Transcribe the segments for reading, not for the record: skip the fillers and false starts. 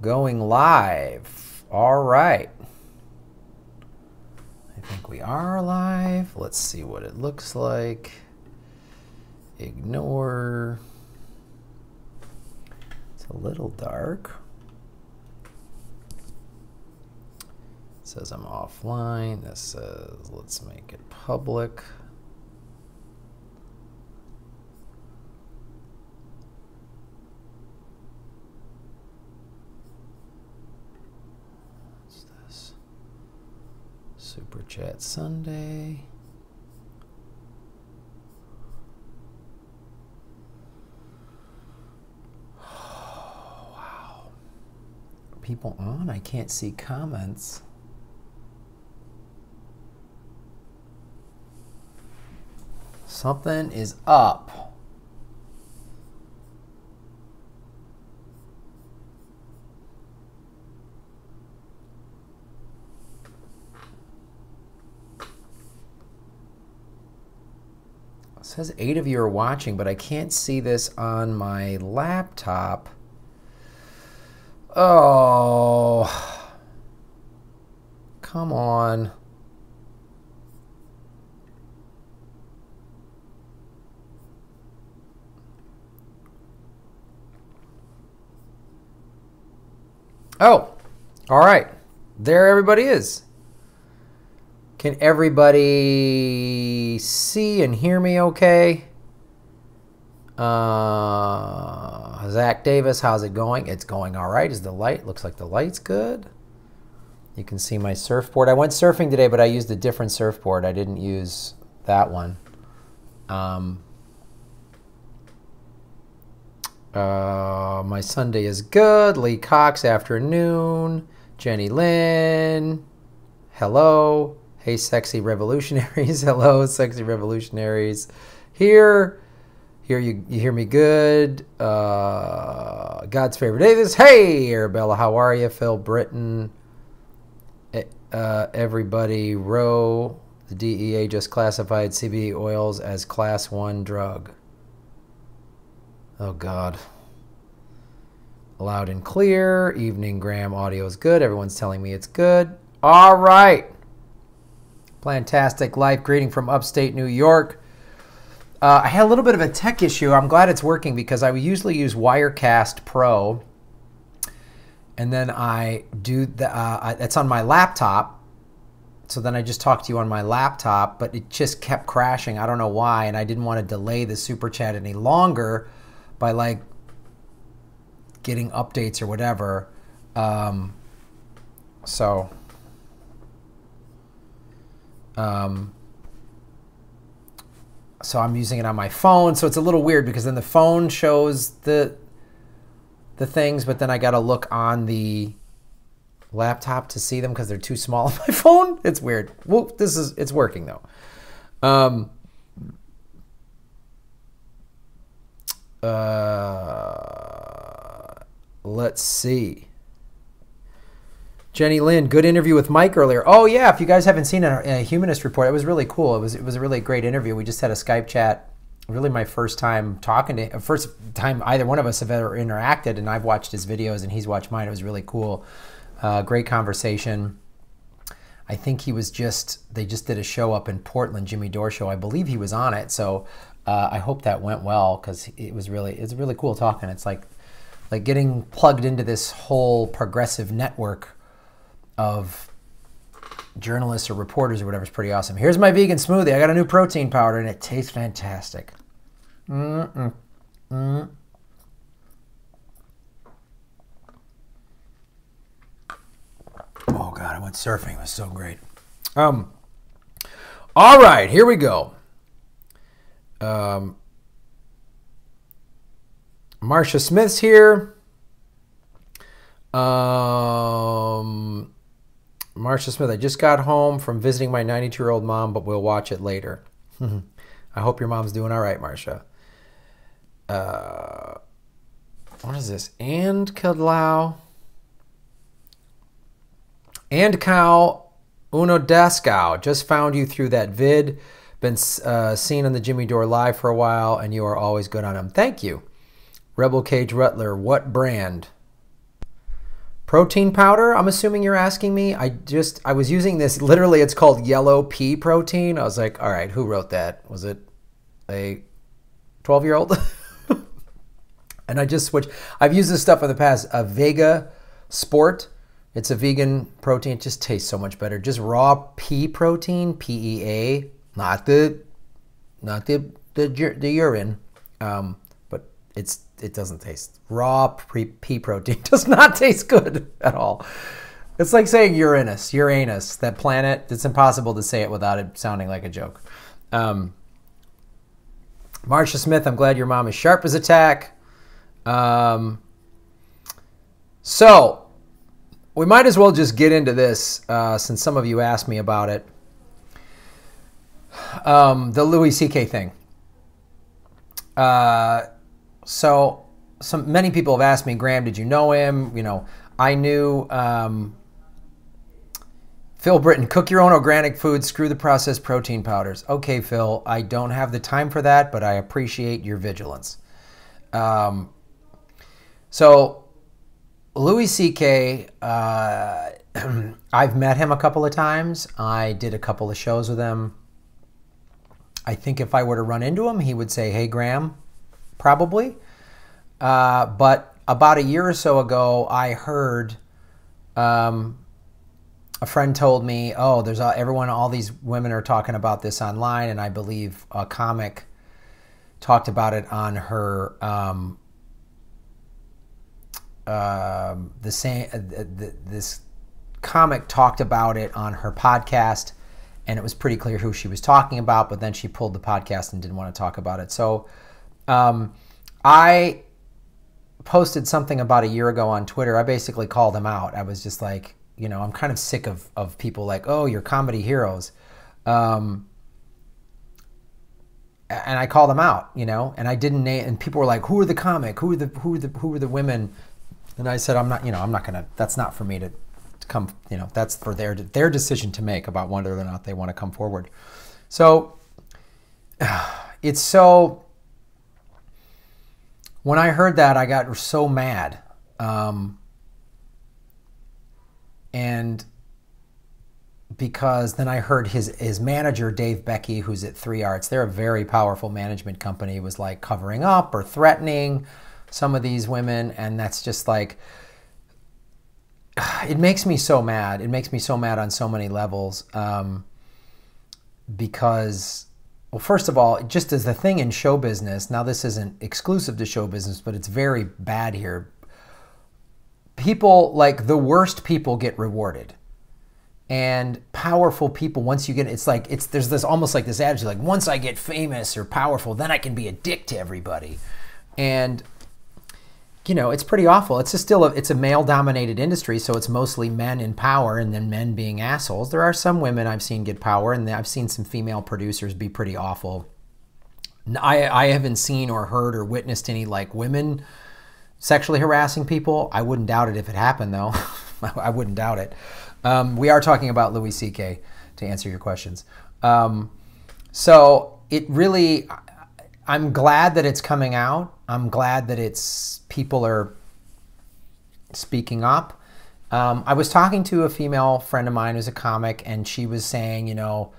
Going live. All right. I think we are live. Let's see what it looks like. Ignore. It's a little dark. It says I'm offline. This says let's make it public. What's this? Super Chat Sunday. Oh, wow. People on? I can't see comments. Something is up. It says 8 of you are watching, but I can't see this on my laptop. Oh, come on. Oh, all right. There everybody is. Can everybody see and hear me okay? Zach Davis, how's it going? It's going all right. Is the light? Looks like the light's good. You can see my surfboard. I went surfing today, but I used a different surfboard. I didn't use that one. My Sunday is good. Lee Cox, afternoon. Jenny Lynn, hello. Hey, sexy revolutionaries. Hello, sexy revolutionaries. Here you hear me good. God's favorite Davis. Hey, Arabella, how are you? Phil Britton. Everybody, Roe. The DEA just classified CBD oils as class 1 drug. Oh, God. Loud and clear. Evening Graham audio is good. Everyone's telling me it's good. All right. Plantastic life. Greeting from upstate New York. I had a little bit of a tech issue. I'm glad it's working because I usually use Wirecast Pro. And then I do it's on my laptop. So then I just talked to you on my laptop, but it just kept crashing. I don't know why. And I didn't want to delay the super chat any longer by like getting updates or whatever. So I'm using it on my phone. So it's a little weird because then the phone shows the things, but then I got to look on the laptop to see them because they're too small on my phone. It's weird. Well, it's working though. Let's see. Jenny Lynn, good interview with Mike earlier. Oh yeah, if you guys haven't seen a Humanist Report, it was really cool. It was a really great interview. We just had a Skype chat. Really my first time talking to him, first time either one of us have ever interacted, and I've watched his videos and he's watched mine. It was really cool. Great conversation. I think they just did a show up in Portland, Jimmy Dore show. I believe he was on it. So I hope that went well because it's really cool talking. It's like getting plugged into this whole progressive network of journalists or reporters or whatever is pretty awesome. Here's my vegan smoothie. I got a new protein powder and it tastes fantastic. Oh God, I went surfing. It was so great. All right, here we go. Marcia Smith's here. Marcia Smith, I just got home from visiting my 92-year-old mom, but we'll watch it later. I hope your mom's doing all right, Marcia. What is this? And Kidlau. And Cow Uno Dascow. Just found you through that vid. Been seen on the Jimmy Dore Live for a while, and you are always good on them. Thank you. Rebel Cage Rutler, what brand? Protein powder, I'm assuming you're asking me. I was using this, literally it's called yellow pea protein. I was like, all right, who wrote that? Was it a 12-year-old? And I just switched. I've used this stuff in the past. A Vega Sport. It's a vegan protein. It just tastes so much better. Just raw pea protein, PEA, not the urine, but it doesn't taste. Raw pea protein does not taste good at all. It's like saying Uranus, that planet. It's impossible to say it without it sounding like a joke. Marsha Smith, I'm glad your mom is sharp as a tack. So we might as well just get into this since some of you asked me about it. The Louis C.K. thing. So many people have asked me, Graham, did you know him? You know, I knew Phil Britton, cook your own organic food, screw the processed protein powders. Okay, Phil, I don't have the time for that, but I appreciate your vigilance. So Louis C.K., I've met him a couple of times. I did a couple of shows with him. I think if I were to run into him, he would say, hey, Graham, probably. But about a year or so ago, I heard a friend told me, oh, there's all these women are talking about this online, and I believe a comic talked about it on her this comic talked about it on her podcast, and it was pretty clear who she was talking about, but then she pulled the podcast and didn't want to talk about it. So I posted something about a year ago on Twitter. I basically called him out. I was just like, you know, I'm kind of sick of people like, oh, you're comedy heroes. And I called them out, you know, and I didn't name, and people were like, who are the comic? Who are the women? And I said, I'm not gonna, that's not for me to come, you know, that's for their decision to make about whether or not they want to come forward. So it's so, when I heard that, I got so mad. And because then I heard his manager, Dave Becky, who's at 3 Arts, they're a very powerful management company, was like covering up or threatening some of these women. And that's just like, it makes me so mad. It makes me so mad on so many levels. Because, well, first of all, just as the thing in show business, now this isn't exclusive to show business, but it's very bad here. People, like the worst people get rewarded. And powerful people, once you get, there's this almost like this attitude, like once I get famous or powerful, then I can be a dick to everybody. And, you know, it's pretty awful. It's it's a male-dominated industry, so it's mostly men in power and then men being assholes. There are some women I've seen get power, and I've seen some female producers be pretty awful. I haven't seen or heard or witnessed any, like, women sexually harassing people. I wouldn't doubt it if it happened, though. I wouldn't doubt it. We are talking about Louis C.K. to answer your questions. So it really, I'm glad that it's coming out. I'm glad that people are speaking up. I was talking to a female friend of mine who's a comic, and she was saying, you know,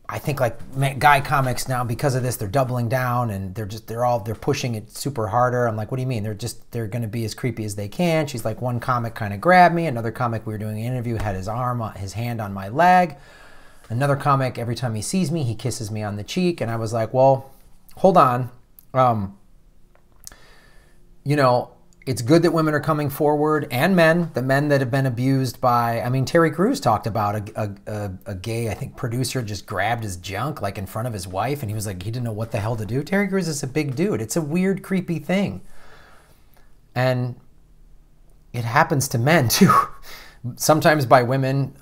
I think like guy comics now, because of this, they're doubling down and they're pushing it super harder. I'm like, what do you mean? They're going to be as creepy as they can. She's like, one comic kind of grabbed me. Another comic, we were doing an interview, had his hand on my leg. Another comic, every time he sees me, he kisses me on the cheek. And I was like, well, hold on. You know, it's good that women are coming forward, and men, the men that have been abused by, I mean, Terry Crews talked about a gay, I think, producer just grabbed his junk like in front of his wife, and he was like, he didn't know what the hell to do. Terry Crews is a big dude. It's a weird, creepy thing. And it happens to men too. Sometimes by women.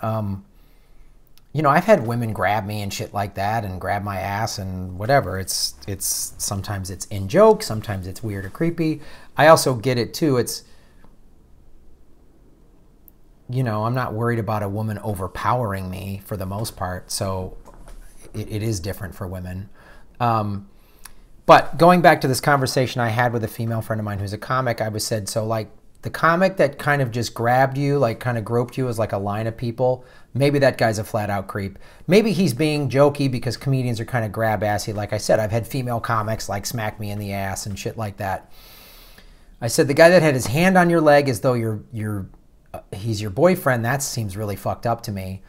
You know, I've had women grab me and shit like that and grab my ass and whatever. Sometimes it's in joke, sometimes it's weird or creepy. I also get it too. It's, you know, I'm not worried about a woman overpowering me for the most part. So it is different for women. But going back to this conversation I had with a female friend of mine who's a comic, I was said, so like the comic that kind of just grabbed you, like kind of groped you as like a line of people, maybe that guy's a flat out creep. Maybe he's being jokey because comedians are kind of grab assy. Like I said, I've had female comics like smack me in the ass and shit like that. I said the guy that had his hand on your leg as though he's your boyfriend, that seems really fucked up to me.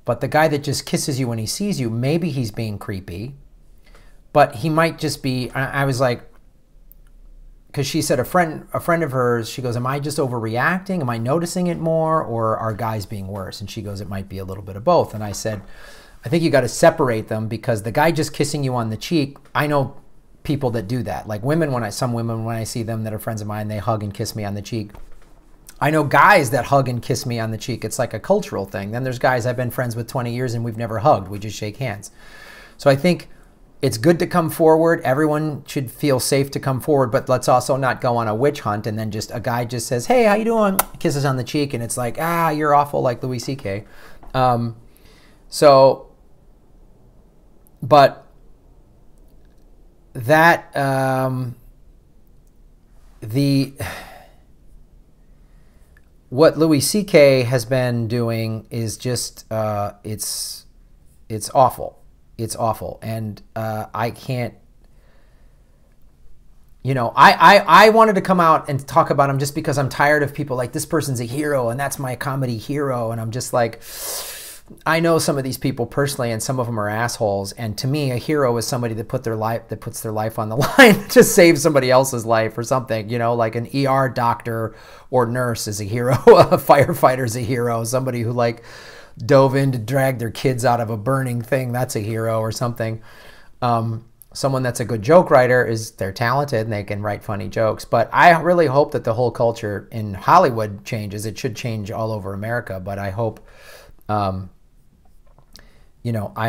But the guy that just kisses you when he sees you, maybe he's being creepy. But he might just be, I was like, because she said a friend of hers, she goes, am I just overreacting? Am I noticing it more? Or are guys being worse? And she goes, it might be a little bit of both. And I said, I think you got to separate them, because the guy just kissing you on the cheek, I know people that do that. Like some women, when I see them that are friends of mine, they hug and kiss me on the cheek. I know guys that hug and kiss me on the cheek. It's like a cultural thing. Then there's guys I've been friends with 20 years and we've never hugged. We just shake hands. So I think it's good to come forward. Everyone should feel safe to come forward, but let's also not go on a witch hunt and then just a guy just says, hey, how you doing? Kisses on the cheek, and it's like, you're awful, like Louis C.K. But that, what Louis C.K. has been doing is just, it's awful. It's awful. And I can't, I wanted to come out and talk about him just because I'm tired of people like, this person's a hero and that's my comedy hero. And I'm just like, I know some of these people personally, and some of them are assholes. And to me, a hero is somebody that puts their life on the line to save somebody else's life or something, like an ER doctor or nurse is a hero. A firefighter is a hero. Somebody who dove in to drag their kids out of a burning thing, that's a hero or something. Someone that's a good joke writer they're talented and they can write funny jokes. But I really hope that the whole culture in Hollywood changes. It should change all over America, but I hope, I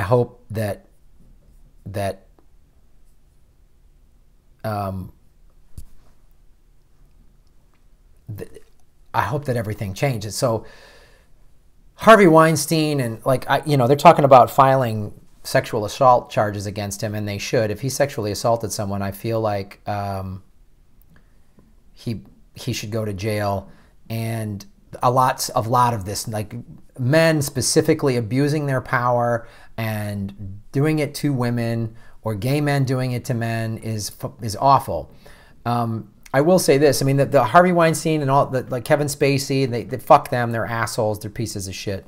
hope that everything changes. So Harvey Weinstein and they're talking about filing sexual assault charges against him, and they should. If he sexually assaulted someone, I feel like he should go to jail. And a lot of this, like men specifically abusing their power and doing it to women, or gay men doing it to men, is awful. I will say this. I mean, the Harvey Weinstein and all, like Kevin Spacey, they fuck them. They're assholes. They're pieces of shit.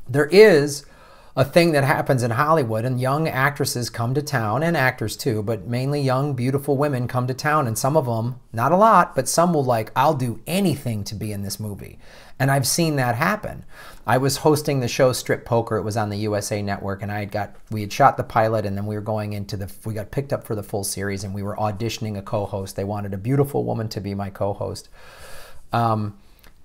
There is a thing that happens in Hollywood, and young actresses come to town, and actors too, but mainly young, beautiful women come to town, and some of them, not a lot, but some will I'll do anything to be in this movie. And I've seen that happen. I was hosting the show Strip Poker. It was on the USA Network, and we had shot the pilot, and then we were going into we got picked up for the full series, and we were auditioning a co-host. They wanted a beautiful woman to be my co-host.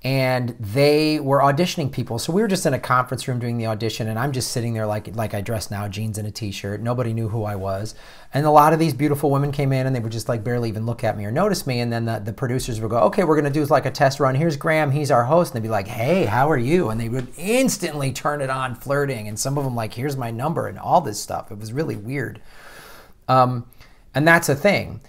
And they were auditioning people. So we were just in a conference room doing the audition, and I'm just sitting there like I dress now, jeans and a t-shirt. Nobody knew who I was. And a lot of these beautiful women came in, and they would just barely even look at me or notice me. And then the producers would go, okay, we're going to do a test run. Here's Graham. He's our host. And they'd be like, hey, how are you? And they would instantly turn it on, flirting. And some of them here's my number and all this stuff. It was really weird. And that's a thing.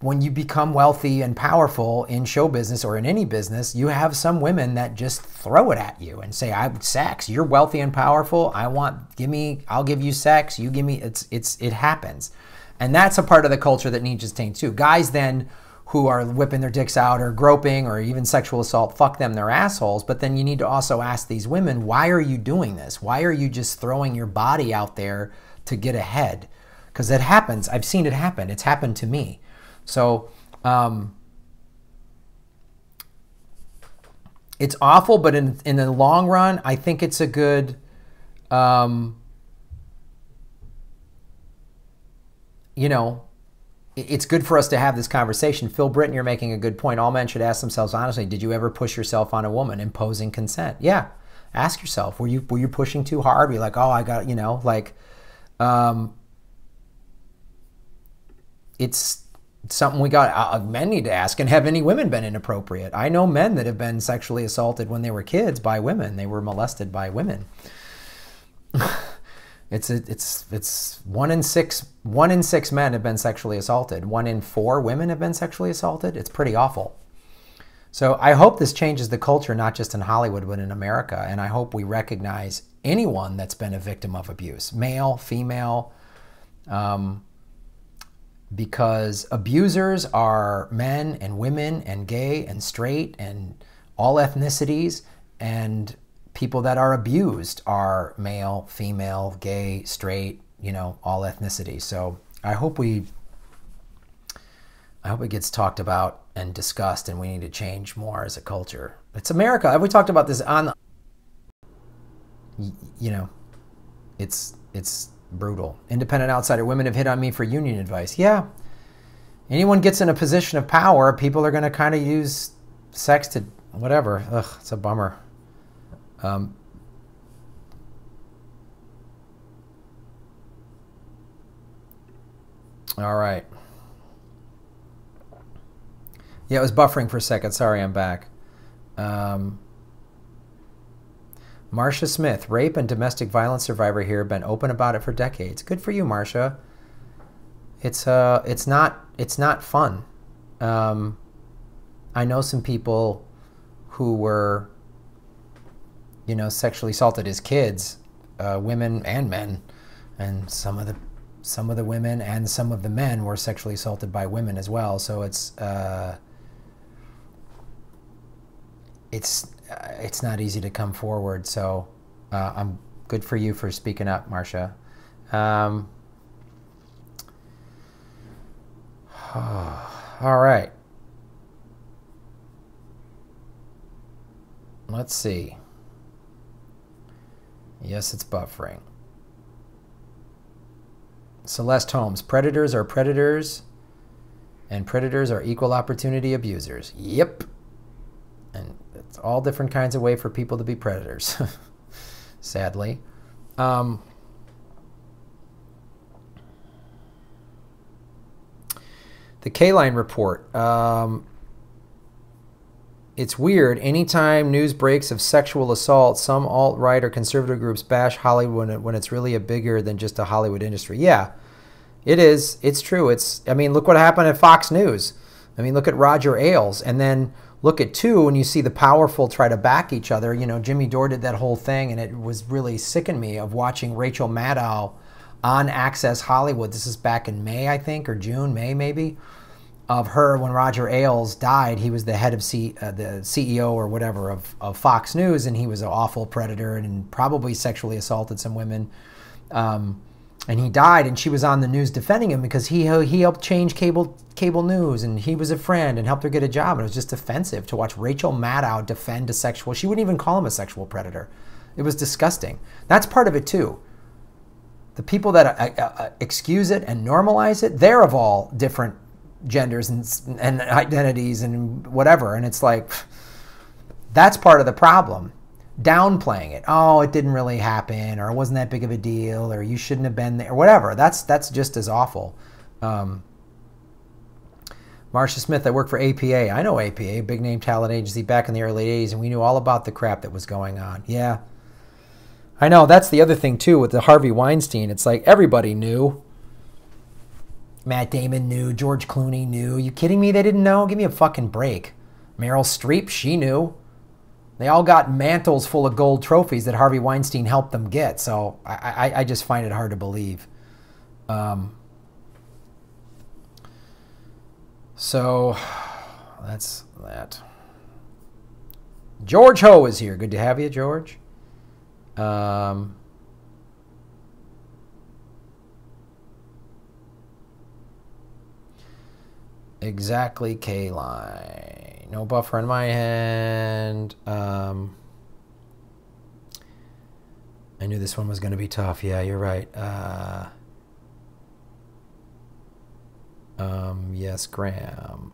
When you become wealthy and powerful in show business or in any business, you have some women that just throw it at you and say, sex, you're wealthy and powerful. I'll give you sex. You give me, it happens. And that's a part of the culture that needs to change too. Guys then who are whipping their dicks out or groping or even sexual assault, fuck them, they're assholes. But then you need to also ask these women, why are you doing this? Why are you just throwing your body out there to get ahead? Because it happens. I've seen it happen. It's happened to me. So it's awful, but in the long run, I think it's a good, it's good for us to have this conversation. Phil Britton, you're making a good point. All men should ask themselves honestly, did you ever push yourself on a woman imposing consent? Yeah. Ask yourself, were you pushing too hard? Were you like, oh, I got, it's something men need to ask. And have any women been inappropriate? I know men that have been sexually assaulted when they were kids by women. They were molested by women. It's 1 in 6 men have been sexually assaulted. 1 in 4 women have been sexually assaulted. It's pretty awful. So I hope this changes the culture, not just in Hollywood, but in America. And I hope we recognize anyone that's been a victim of abuse, male, female, because abusers are men and women and gay and straight and all ethnicities, and people that are abused are male, female, gay, straight, all ethnicities. So I hope it gets talked about and discussed, and we need to change more as a culture. It's America. We talked about this on, it's brutal. Independent outsider women have hit on me for union advice. Yeah. Anyone gets in a position of power, people are going to kind of use sex to whatever. Ugh, it's a bummer. All right. Yeah, it was buffering for a second. Sorry, I'm back. Marcia Smith, rape and domestic violence survivor here, been open about it for decades. Good for you, Marcia. It's not fun. I know some people who were, sexually assaulted as kids, women and men, and some of the women and some of the men were sexually assaulted by women as well. So it's not easy to come forward. So I'm good for you for speaking up, Marcia. All right. Let's see. Yes, it's buffering. Celeste Holmes, predators are predators, and predators are equal opportunity abusers. Yep. And it's all different kinds of way for people to be predators, sadly. The K-Line report. It's weird. Anytime news breaks of sexual assault, some alt-right or conservative groups bash Hollywood when it's really a bigger than just a Hollywood industry. Yeah, it is. It's true. Look what happened at Fox News. Look at Roger Ailes. And then look at when you see the powerful try to back each other. Jimmy Dore did that whole thing, and it was really sickened me of watching Rachel Maddow on Access Hollywood. This is back in May, I think, or June, May maybe, of her when Roger Ailes died. He was the head of the CEO or whatever of Fox News, and he was an awful predator and probably sexually assaulted some women. And he died, and she was on the news defending him because he helped change cable news, and he was a friend and helped her get a job. And it was just offensive to watch Rachel Maddow defend a sexual. She wouldn't even call him a sexual predator. It was disgusting. That's part of it too. The people that excuse it and normalize it, they're of all different genders and identities and whatever. And it's like, that's part of the problem. Downplaying it. Oh, it didn't really happen, or it wasn't that big of a deal, or you shouldn't have been there, or whatever. That's just as awful. Marcia Smith, I work for APA. I know APA, big name talent agency back in the early 80s, and we knew all about the crap that was going on. Yeah. I know. That's the other thing, too, with the Harvey Weinstein. It's like everybody knew. Matt Damon knew. George Clooney knew. You kidding me? They didn't know? Give me a fucking break. Meryl Streep, she knew. They all got mantles full of gold trophies that Harvey Weinstein helped them get. So I just find it hard to believe. So that's that. George Ho is here. Good to have you, George. Exactly, K-Line. No buffer on my end. I knew this one was going to be tough. Yeah, you're right. Yes, Graham.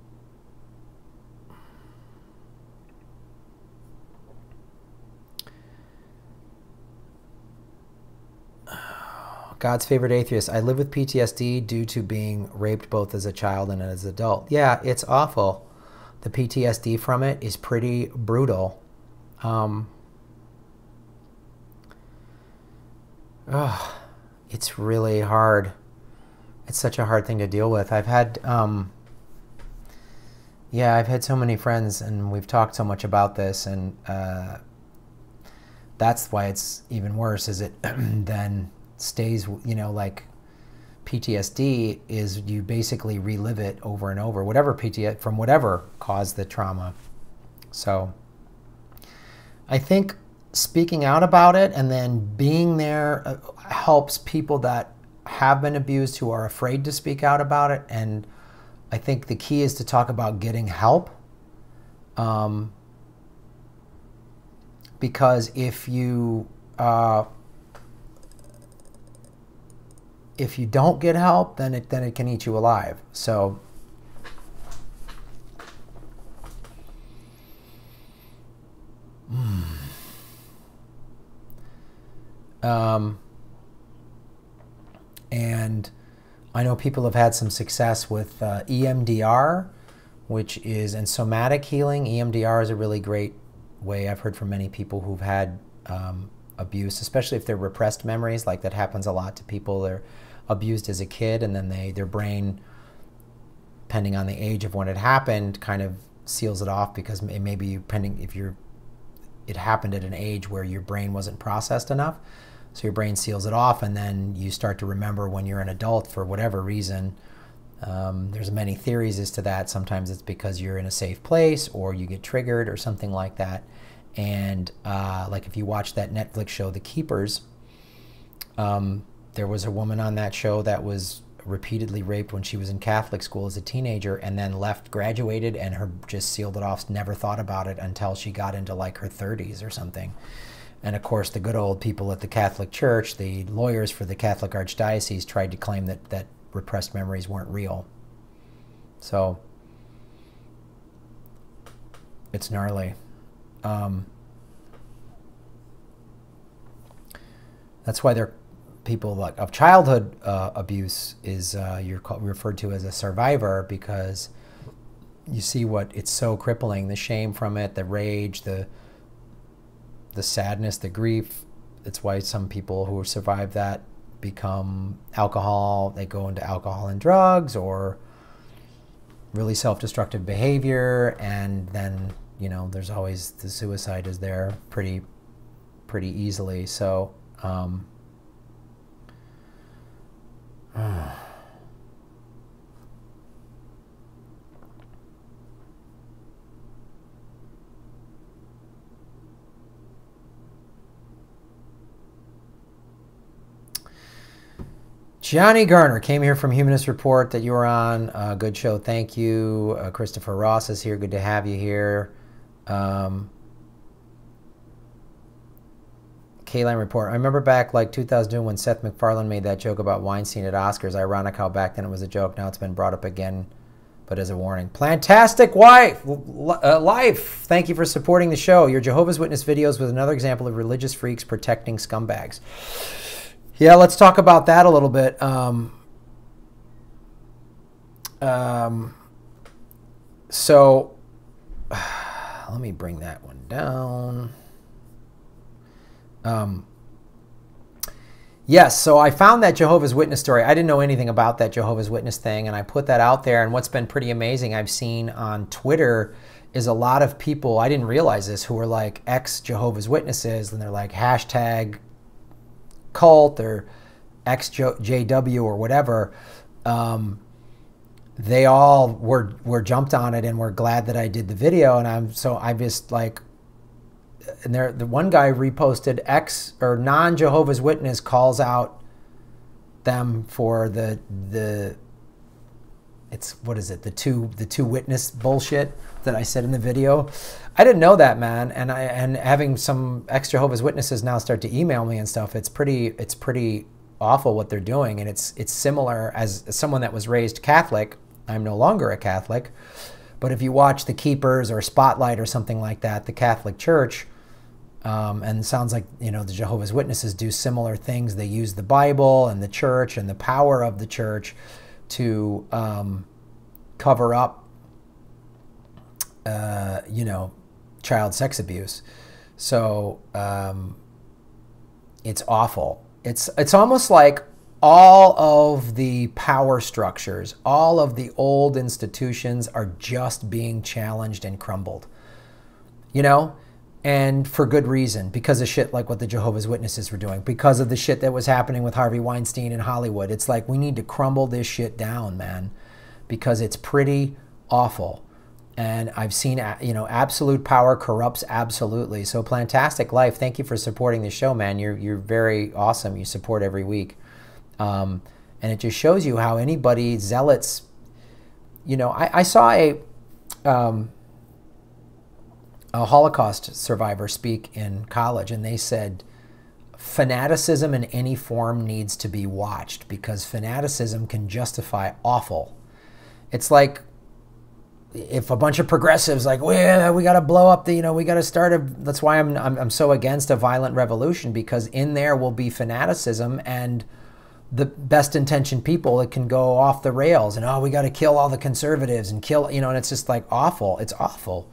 God's favorite atheist. I live with PTSD due to being raped both as a child and as an adult. Yeah, it's awful. The PTSD from it is pretty brutal. It's really hard. It's such a hard thing to deal with. I've had, Yeah, I've had so many friends, and we've talked so much about this, and that's why it's even worse. Is it then stays? You know, like PTSD is you basically relive it over and over, whatever PTSD from whatever caused the trauma. So I think speaking out about it and then being there helps people that have been abused who are afraid to speak out about it. And I think the key is to talk about getting help. Because if you don't get help, then it can eat you alive. So and I know people have had some success with EMDR, which is in somatic healing. EMDR is a really great way. I've heard from many people who've had abuse, especially if they're repressed memories. Like that happens a lot to people. They're abused as a kid, and then their brain, depending on the age of when it happened, kind of seals it off, because it may be it happened at an age where your brain wasn't processed enough. So your brain seals it off, and then you start to remember when you're an adult for whatever reason. There's many theories as to that. Sometimes it's because you're in a safe place, or you get triggered, or something like that. And like if you watch that Netflix show, The Keepers, there was a woman on that show that was repeatedly raped when she was in Catholic school as a teenager, and then graduated, and her just sealed it off, never thought about it until she got into like her 30s or something. And of course, the good old people at the Catholic Church, the lawyers for the Catholic Archdiocese, tried to claim that repressed memories weren't real. So it's gnarly. That's why people like of childhood abuse is you're referred to as a survivor, because you see it's so crippling, the shame from it, the rage, the sadness, the grief. That's why some people who survive that become they go into alcohol and drugs, or really self-destructive behavior. And then, you know, there's always the suicide is there pretty easily. So Johnny Garner came here from Humanist Report that you were on. Good show. Thank you. Christopher Ross is here. Good to have you here. K-Line Report. I remember back like 2002 when Seth MacFarlane made that joke about Weinstein at Oscars. Ironic how back then it was a joke. Now it's been brought up again, but as a warning. Plantastic Life. Thank you for supporting the show. Your Jehovah's Witness videos was another example of religious freaks protecting scumbags. Yeah, let's talk about that a little bit. So let me bring that one down. Yes, so I found that Jehovah's Witness story. I didn't know anything about that Jehovah's Witness thing, and I put that out there. And what's been pretty amazing I've seen on Twitter is a lot of people, I didn't realize this, who are like ex-Jehovah's Witnesses, and they're like hashtag cult or XJW or whatever. They all were jumped on it and were glad that I did the video. And I'm just like, and the one guy reposted non-Jehovah's Witness calls out them for the two witness bullshit that I said in the video. I didn't know that, man. And having some ex-Jehovah's Witnesses now start to email me and stuff, it's pretty awful what they're doing. And it's similar, as someone that was raised Catholic. I'm no longer a Catholic, but if you watch The Keepers or Spotlight or something like that, the Catholic Church, and it sounds like, you know, the Jehovah's Witnesses do similar things. They use the Bible and the church and the power of the church to cover up, you know, child sex abuse. So it's awful. It's almost like all of the power structures, all of the old institutions are just being challenged and crumbled, you know, and for good reason, because of shit like what the Jehovah's Witnesses were doing, because of the shit that was happening with Harvey Weinstein in Hollywood. It's like, we need to crumble this shit down, man, because it's pretty awful. And I've seen, you know, absolute power corrupts absolutely. So Plantastic Life, thank you for supporting the show, man. You're very awesome. You support every week. And it just shows you how anybody, zealots, you know, I saw a Holocaust survivor speak in college, and they said fanaticism in any form needs to be watched because fanaticism can justify awful. It's like if a bunch of progressives like, well, we got to blow up the, you know, we got to start a, that's why I'm so against a violent revolution, because in there will be fanaticism and the best intentioned people that can go off the rails and, oh, we got to kill all the conservatives and kill, you know, and it's just like awful. It's awful.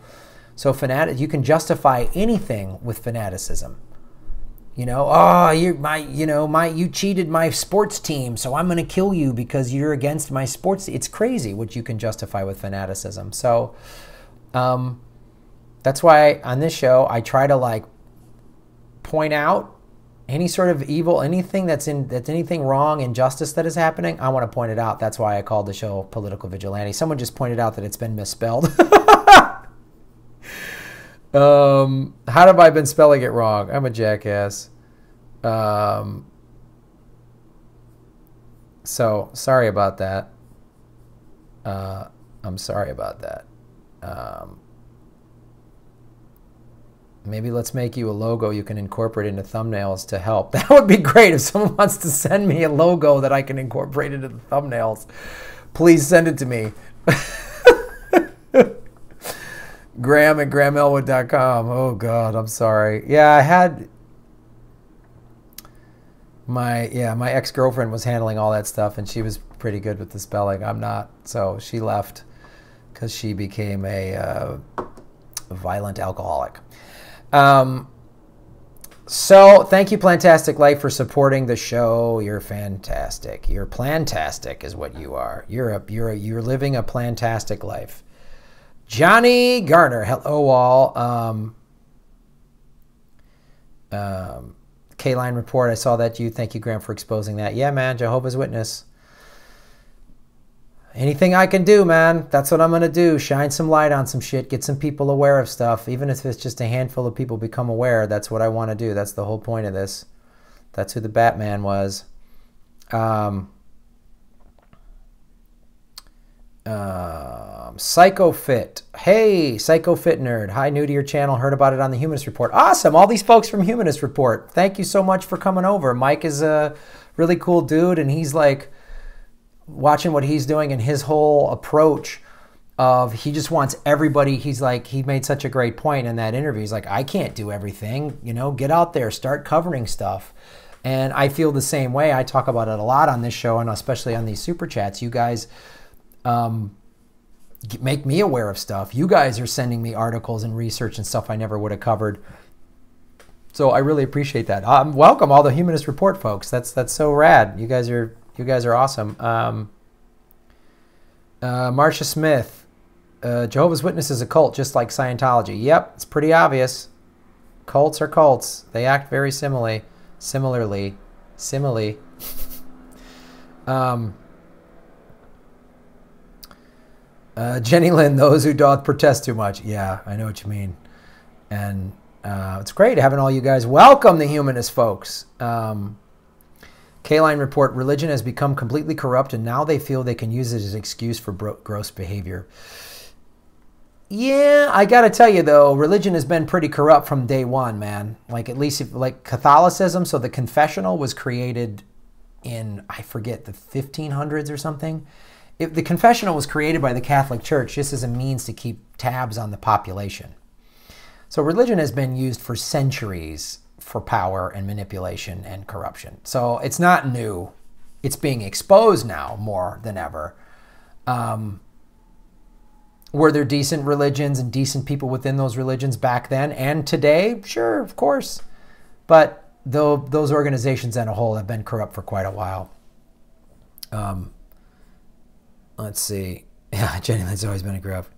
So you can justify anything with fanaticism. You know, oh, you cheated my sports team, so I'm going to kill you because you're against my sports. It's crazy what you can justify with fanaticism. So that's why on this show I try to like point out any sort of evil, anything that's anything wrong, injustice that is happening. I want to point it out. That's why I called the show Political Vigilante. Someone just pointed out that it's been misspelled. How have I been spelling it wrong? I'm a jackass. So sorry about that. I'm sorry about that. Maybe let's make you a logo you can incorporate into thumbnails to help. That would be great if someone wants to send me a logo that I can incorporate into the thumbnails. Please send it to me. Graham at GrahamElwood.com. Oh, God, I'm sorry. Yeah, I had my ex-girlfriend was handling all that stuff, and she was pretty good with the spelling. I'm not. So she left because she became a violent alcoholic. So thank you, Plantastic Life, for supporting the show. You're fantastic. You're plantastic is what you are. You're living a plantastic life. Johnny Garner, hello all. K-Line Report, I saw that you. Thank you, Graham, for exposing that. Yeah, man, Jehovah's Witness. Anything I can do, man, that's what I'm going to do. Shine some light on some shit, get some people aware of stuff. Even if it's just a handful of people become aware, that's what I want to do. That's the whole point of this. That's who the Batman was. PsychoFit. Hey, PsychoFit Nerd. Hi, new to your channel. Heard about it on the Humanist Report. Awesome. All these folks from Humanist Report. Thank you so much for coming over. Mike is a really cool dude, and he's like watching what he's doing and his whole approach of he just wants everybody. He's like, he made such a great point in that interview. He's like, I can't do everything. You know, get out there, start covering stuff. And I feel the same way. I talk about it a lot on this show, and especially on these super chats. You guys make me aware of stuff. You guys are sending me articles and research and stuff I never would have covered. So I really appreciate that. Welcome all the Humanist Report folks. That's so rad. You guys are awesome. Marcia Smith, Jehovah's Witness is a cult just like Scientology. Yep, it's pretty obvious. Cults are cults. They act very similarly. Jenny Lynn, those who doth protest too much. Yeah, I know what you mean. And it's great having all you guys. Welcome the humanist folks. K-Line Report, religion has become completely corrupt, and now they feel they can use it as an excuse for gross behavior. Yeah, I got to tell you, though, religion has been pretty corrupt from day one, man. Like, at least, like Catholicism, so the confessional was created in, I forget, the 1500s or something. The confessional was created by the Catholic Church just as a means to keep tabs on the population. So religion has been used for centuries for power and manipulation and corruption. So it's not new. It's being exposed now more than ever. Were there decent religions and decent people within those religions back then and today? Sure, of course. But those organizations as a whole have been corrupt for quite a while. Let's see. Yeah, Jenny Lynn's always been a gruff.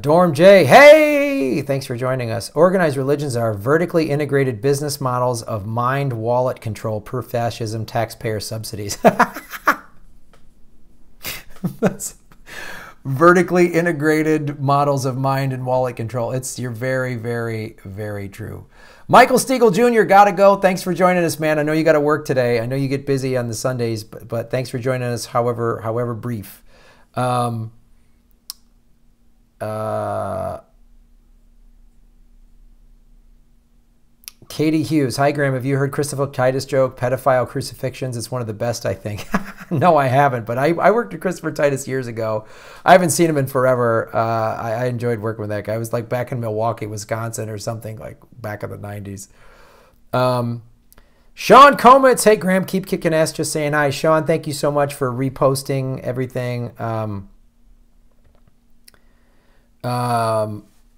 Dorm J, hey! Thanks for joining us. Organized religions are vertically integrated business models of mind wallet control per fascism taxpayer subsidies. That's vertically integrated models of mind and wallet control. You're very, very, very true. Michael Stiegel Jr., gotta go. Thanks for joining us, man. I know you got to work today. I know you get busy on the Sundays, but thanks for joining us, however brief. Katie Hughes, hi Graham, have you heard Christopher Titus joke, pedophile crucifixions? It's one of the best, I think. No, I haven't, but I worked with Christopher Titus years ago. I haven't seen him in forever. I enjoyed working with that guy. I was like back in Milwaukee, Wisconsin or something, like back in the 90s. Sean Comets, hey Graham, keep kicking ass, just saying hi. Sean, thank you so much for reposting everything.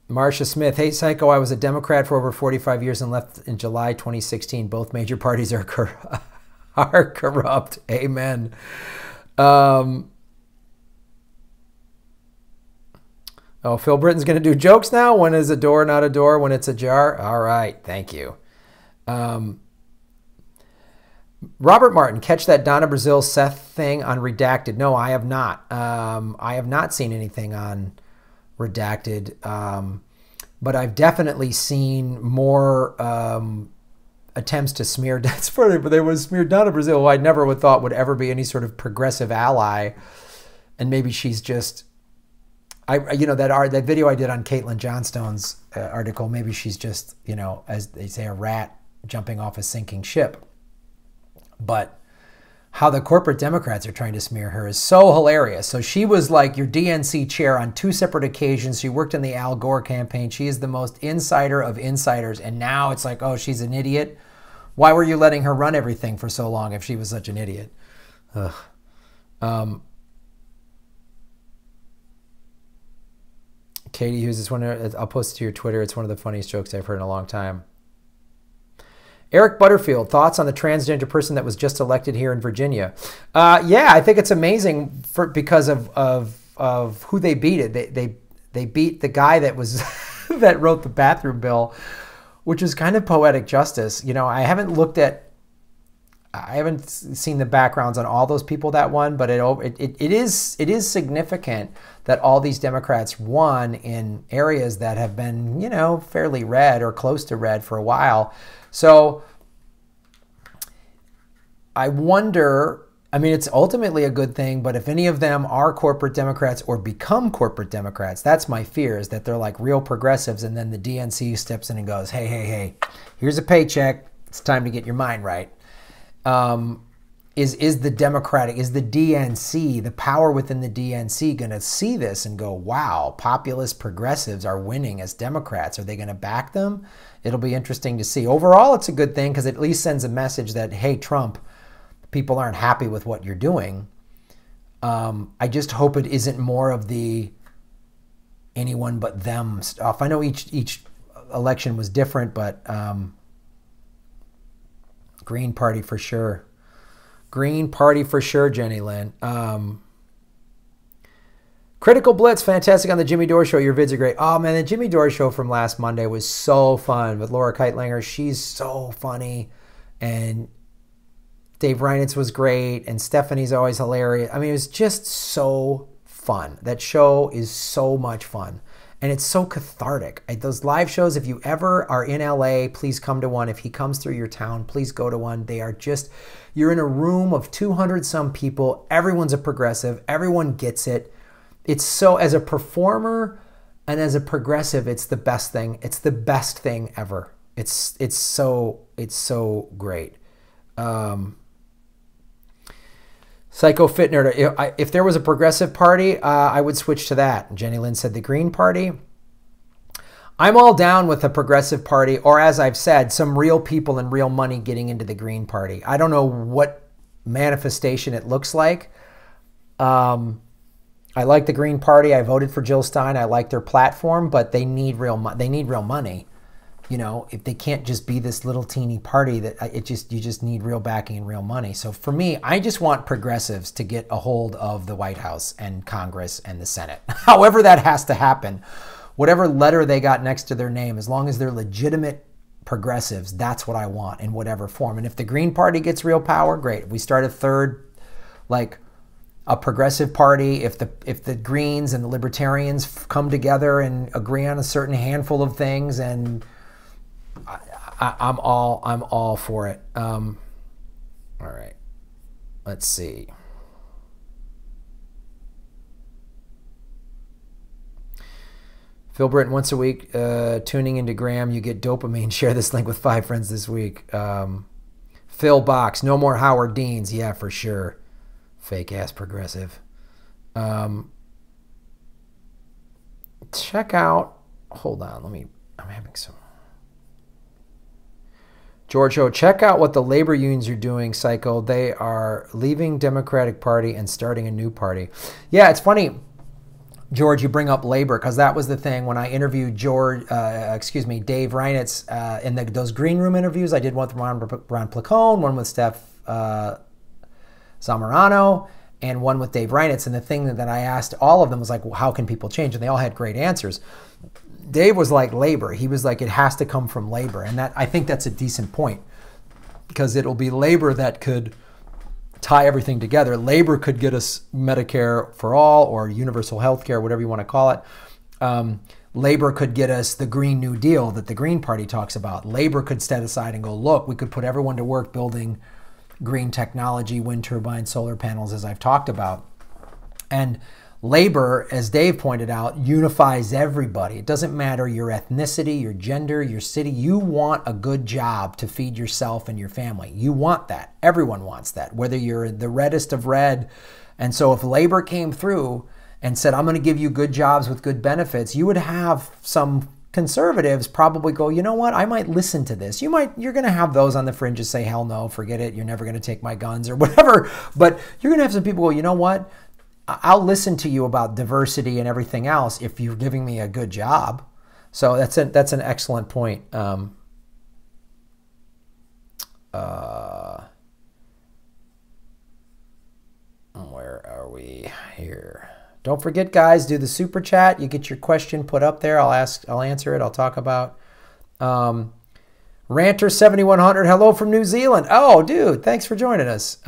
Marcia Smith, hey Psycho, I was a Democrat for over 45 years and left in July 2016. Both major parties are corrupt. Amen. Oh, Phil Britton's going to do jokes now. When is a door not a door? When it's a jar? All right. Thank you. Robert Martin, catch that Donna Brazil Seth thing on Redacted. No, I have not. I have not seen anything on Redacted, but I've definitely seen more attempts to smear. That's funny, but they was smeared Donna Brazil, who I never would thought would ever be any sort of progressive ally, and maybe she's just, that video I did on Caitlin Johnstone's article. Maybe she's just, as they say, a rat jumping off a sinking ship. But how the corporate Democrats are trying to smear her is so hilarious. So she was like your DNC chair on 2 separate occasions. She worked in the Al Gore campaign. She is the most insider of insiders. And now it's like, oh, she's an idiot. Why were you letting her run everything for so long if she was such an idiot? Ugh. Katie Hughes, I'll post it to your Twitter. It's one of the funniest jokes I've heard in a long time. Eric Butterfield, thoughts on the transgender person that was just elected here in Virginia? Yeah, I think it's amazing because of who they beat. They beat the guy that was that wrote the bathroom bill, which is kind of poetic justice. I haven't seen the backgrounds on all those people that won, but it is significant that all these Democrats won in areas that have been fairly red or close to red for a while. So I wonder, it's ultimately a good thing, but if any of them are corporate Democrats or become corporate Democrats, that's my fear, is that they're like real progressives and then the DNC steps in and goes, hey, here's a paycheck. It's time to get your mind right. Is the DNC, the power within the DNC, going to see this and go, wow, populist progressives are winning as Democrats? Are they going to back them? It'll be interesting to see. Overall, it's a good thing because it at least sends a message that, hey, Trump, people aren't happy with what you're doing. I just hope it isn't more of the anyone but them stuff. I know each election was different, but Green Party for sure. Green Party for sure, Jenny Lynn. Critical Blitz, fantastic on the Jimmy Dore Show. Your vids are great. Oh, man, the Jimmy Dore Show from last Monday was so fun with Laura Keitlinger. She's so funny. And Dave Reinitz was great. And Stephanie's always hilarious. It was just so fun. That show is so much fun. And it's so cathartic. Those live shows, if you ever are in LA, please come to one. If he comes through your town, please go to one. They are just, you're in a room of 200 some people. Everyone's a progressive. Everyone gets it. It's so, as a performer and as a progressive, it's the best thing. It's the best thing ever. It's so great. Psycho Fit Nerd, if there was a progressive party, I would switch to that. Jenny Lynn said the Green Party. I'm all down with a progressive party, or as I've said, some real people and real money getting into the Green Party. I don't know what manifestation it looks like. I like the Green Party. I voted for Jill Stein. I like their platform, but they need real money. you know, if they can't just be this little teeny party, that you just need real backing and real money. So for me, I just want progressives to get a hold of the White House and Congress and the Senate. However that has to happen, whatever letter they got next to their name, as long as they're legitimate progressives, that's what I want in whatever form. And if the Green Party gets real power, great. If we start a third, like a progressive party, if the Greens and the Libertarians come together and agree on a certain handful of things, and I'm all for it. All right, let's see. Phil Britton, once a week, tuning into Graham, you get dopamine. Share this link with 5 friends this week. Phil Box, no more Howard Deans. Yeah, for sure. Fake ass progressive. Check out, hold on, I'm having some. George O, check out what the labor unions are doing, Psycho. They are leaving Democratic Party and starting a new party. Yeah, it's funny, George, you bring up labor, because that was the thing when I interviewed Dave Reinitz in those green room interviews. I did one with Ron Placone, one with Steph Zamorano, and one with Dave Reinitz. And the thing that I asked all of them was like, well, how can people change? And they all had great answers. Dave was like labor. He was like, it has to come from labor. And that, I think that's a decent point, because it'll be labor that could tie everything together. Labor could get us Medicare for all or universal health care, whatever you want to call it. Labor could get us the Green New Deal that the Green Party talks about. Labor could step aside and go, look, we could put everyone to work building green technology, wind turbines, solar panels, as I've talked about. And labor, as Dave pointed out, unifies everybody. It doesn't matter your ethnicity, your gender, your city. You want a good job to feed yourself and your family. You want that. Everyone wants that, whether you're the reddest of red. And so if labor came through and said, I'm going to give you good jobs with good benefits, you would have some conservatives probably go, you know what, I might listen to this. You're going to have those on the fringes say, hell no, forget it. You're never going to take my guns or whatever. But you're going to have some people go, you know what, I'll listen to you about diversity and everything else if you're giving me a good job. So that's an excellent point. Where are we here? Don't forget, guys, do the super chat. You get your question put up there. I'll answer it. I'll talk about Ranter 7100. Hello from New Zealand. Oh, dude, thanks for joining us.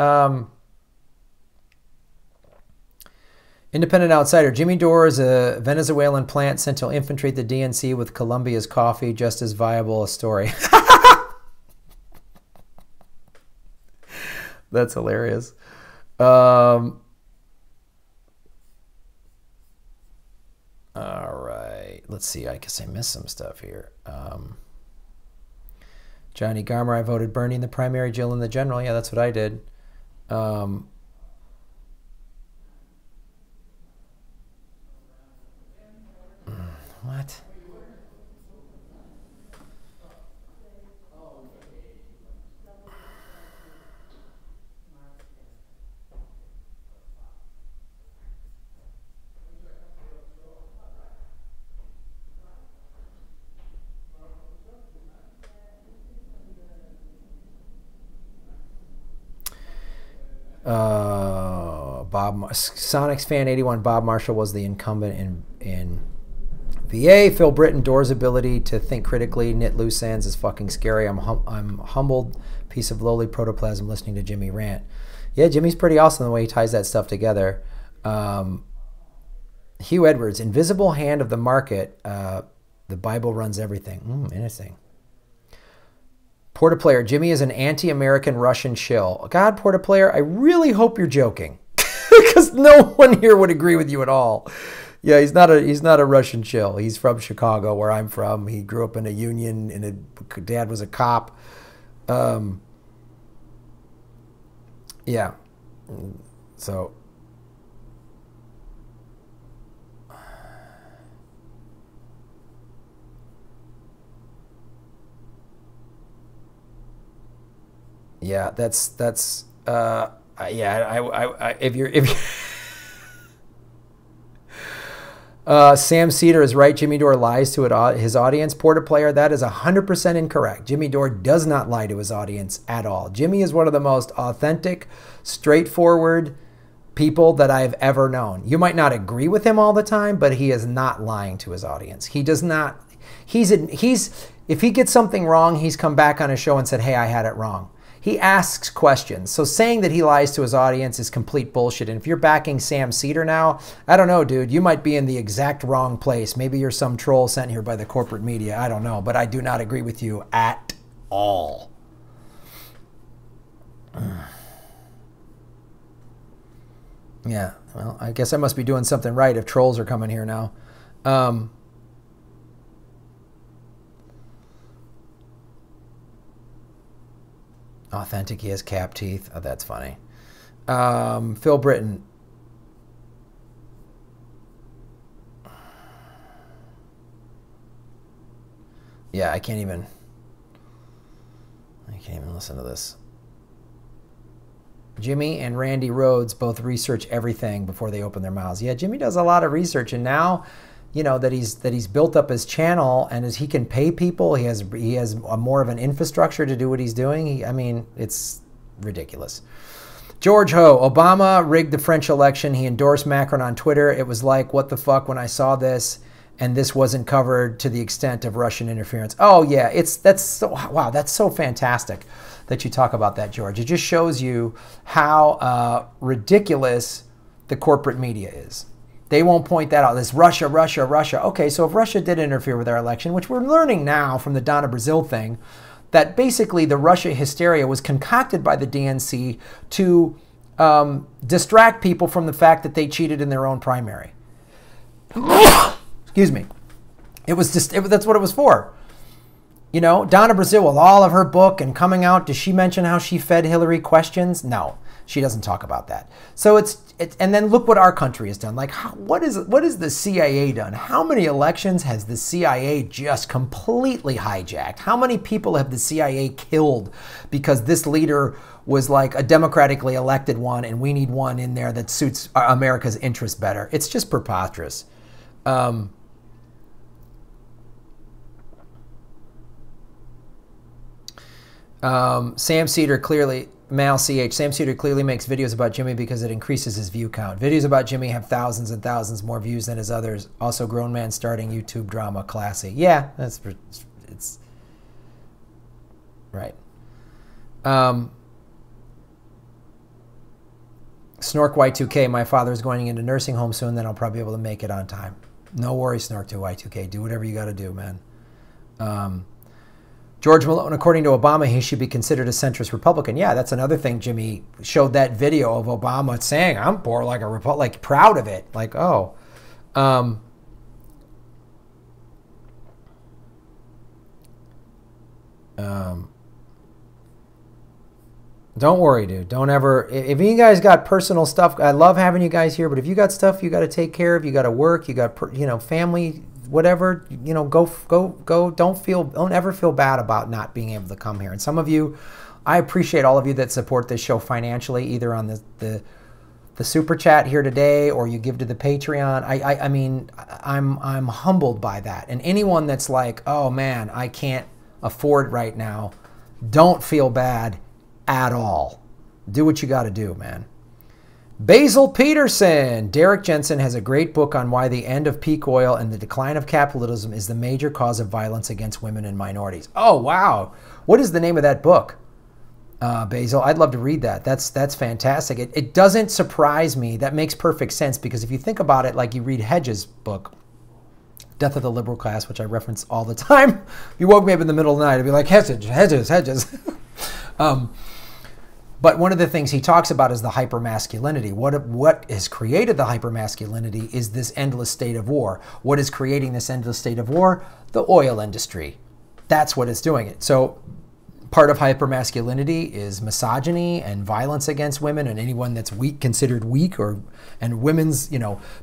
Independent Outsider. Jimmy Dore is a Venezuelan plant sent to infiltrate the DNC with Colombia's coffee. Just as viable a story. That's hilarious. All right. Let's see. I guess I missed some stuff here. Johnny Garmer, I voted Bernie in the primary, Jill in the general. Yeah, that's what I did. What? Sonics fan 81. Bob Marshall was the incumbent in VA. Phil Britton. Dore's ability to think critically, knit loose ends is fucking scary. I'm humbled piece of lowly protoplasm listening to Jimmy rant. Yeah, Jimmy's pretty awesome the way he ties that stuff together. Hugh Edwards. Invisible hand of the market. The Bible runs everything. Interesting. Portaplayer, Jimmy is an anti-American Russian shill. God, Portaplayer, I really hope you're joking, because no one here would agree with you at all. Yeah, he's not a Russian shill. He's from Chicago, where I'm from. He grew up in a union, and his dad was a cop. Yeah, so. Yeah, that's yeah. If you're Sam Cedar is right. Jimmy Dore lies to his audience. Porter Player, that is 100% incorrect. Jimmy Dore does not lie to his audience at all. Jimmy is one of the most authentic, straightforward people that I've ever known. You might not agree with him all the time, but he is not lying to his audience. He does not. If he gets something wrong, he's come back on his show and said, hey, I had it wrong. He asks questions. So saying that he lies to his audience is complete bullshit. And if you're backing Sam Cedar now, I don't know, dude. You might be in the exact wrong place. Maybe you're some troll sent here by the corporate media. I don't know. But I do not agree with you at all. Yeah, well, I guess I must be doing something right if trolls are coming here now. Authentic, he has cap teeth. Oh, that's funny. Phil Britton. Yeah, I can't even listen to this. Jimmy and Randy Rhodes both research everything before they open their mouths. Yeah, Jimmy does a lot of research, and now, you know, that he's built up his channel and as he can pay people, he has more of an infrastructure to do what he's doing. I mean, it's ridiculous. George Ho, Obama rigged the French election. He endorsed Macron on Twitter. It was like, what the fuck when I saw this, and this wasn't covered to the extent of Russian interference. Oh yeah, that's so fantastic that you talk about that, George. It just shows you how ridiculous the corporate media is. They won't point that out. This Russia, Russia, Russia. Okay, so if Russia did interfere with our election, which we're learning now from the Donna Brazil thing, that basically the Russia hysteria was concocted by the DNC to distract people from the fact that they cheated in their own primary. Excuse me. That's what it was for. You know, Donna Brazil, with all of her book and coming out, does she mention how she fed Hillary questions? No, she doesn't talk about that. So and then look what our country has done. Like, what is the CIA done? How many elections has the CIA just completely hijacked? How many people have the CIA killed because this leader was like a democratically elected one and we need one in there that suits America's interests better? It's just preposterous. Sam Cedar clearly, Mal CH, Sam Cedar clearly makes videos about Jimmy because it increases his view count. Videos about Jimmy have thousands and thousands more views than his others. Also, grown man starting YouTube drama, classy. Yeah, it's right. Snork Y2K, my father is going into nursing home soon, then I'll probably be able to make it on time. No worries, Snork Y2K. Do whatever you got to do, man. George Malone, according to Obama, he should be considered a centrist Republican. Yeah, that's another thing. Jimmy showed that video of Obama saying, I'm poor like a Republican, like proud of it. Like, oh. Don't worry, dude. Don't ever, if you guys got personal stuff, I love having you guys here, but if you got stuff you got to take care of, you got to work, you got, family, whatever, go. Don't ever feel bad about not being able to come here. And some of you, I appreciate all of you that support this show financially, either on the super chat here today or you give to the Patreon. I mean, I'm humbled by that. And anyone that's like, oh man, I can't afford right now, don't feel bad at all. Do what you got to do, man. Basil Peterson. Derek Jensen has a great book on why the end of peak oil and the decline of capitalism is the major cause of violence against women and minorities. Oh, wow. What is the name of that book, Basil? I'd love to read that. That's fantastic. It doesn't surprise me. That makes perfect sense because if you think about it, like you read Hedges' book, Death of the Liberal Class, which I reference all the time. If you woke me up in the middle of the night, I'd be like, Hedges. But one of the things he talks about is the hypermasculinity. What has created the hypermasculinity is this endless state of war. What is creating this endless state of war? The oil industry. That's what is doing it. So part of hypermasculinity is misogyny and violence against women and anyone that's weak, considered weak, and women's,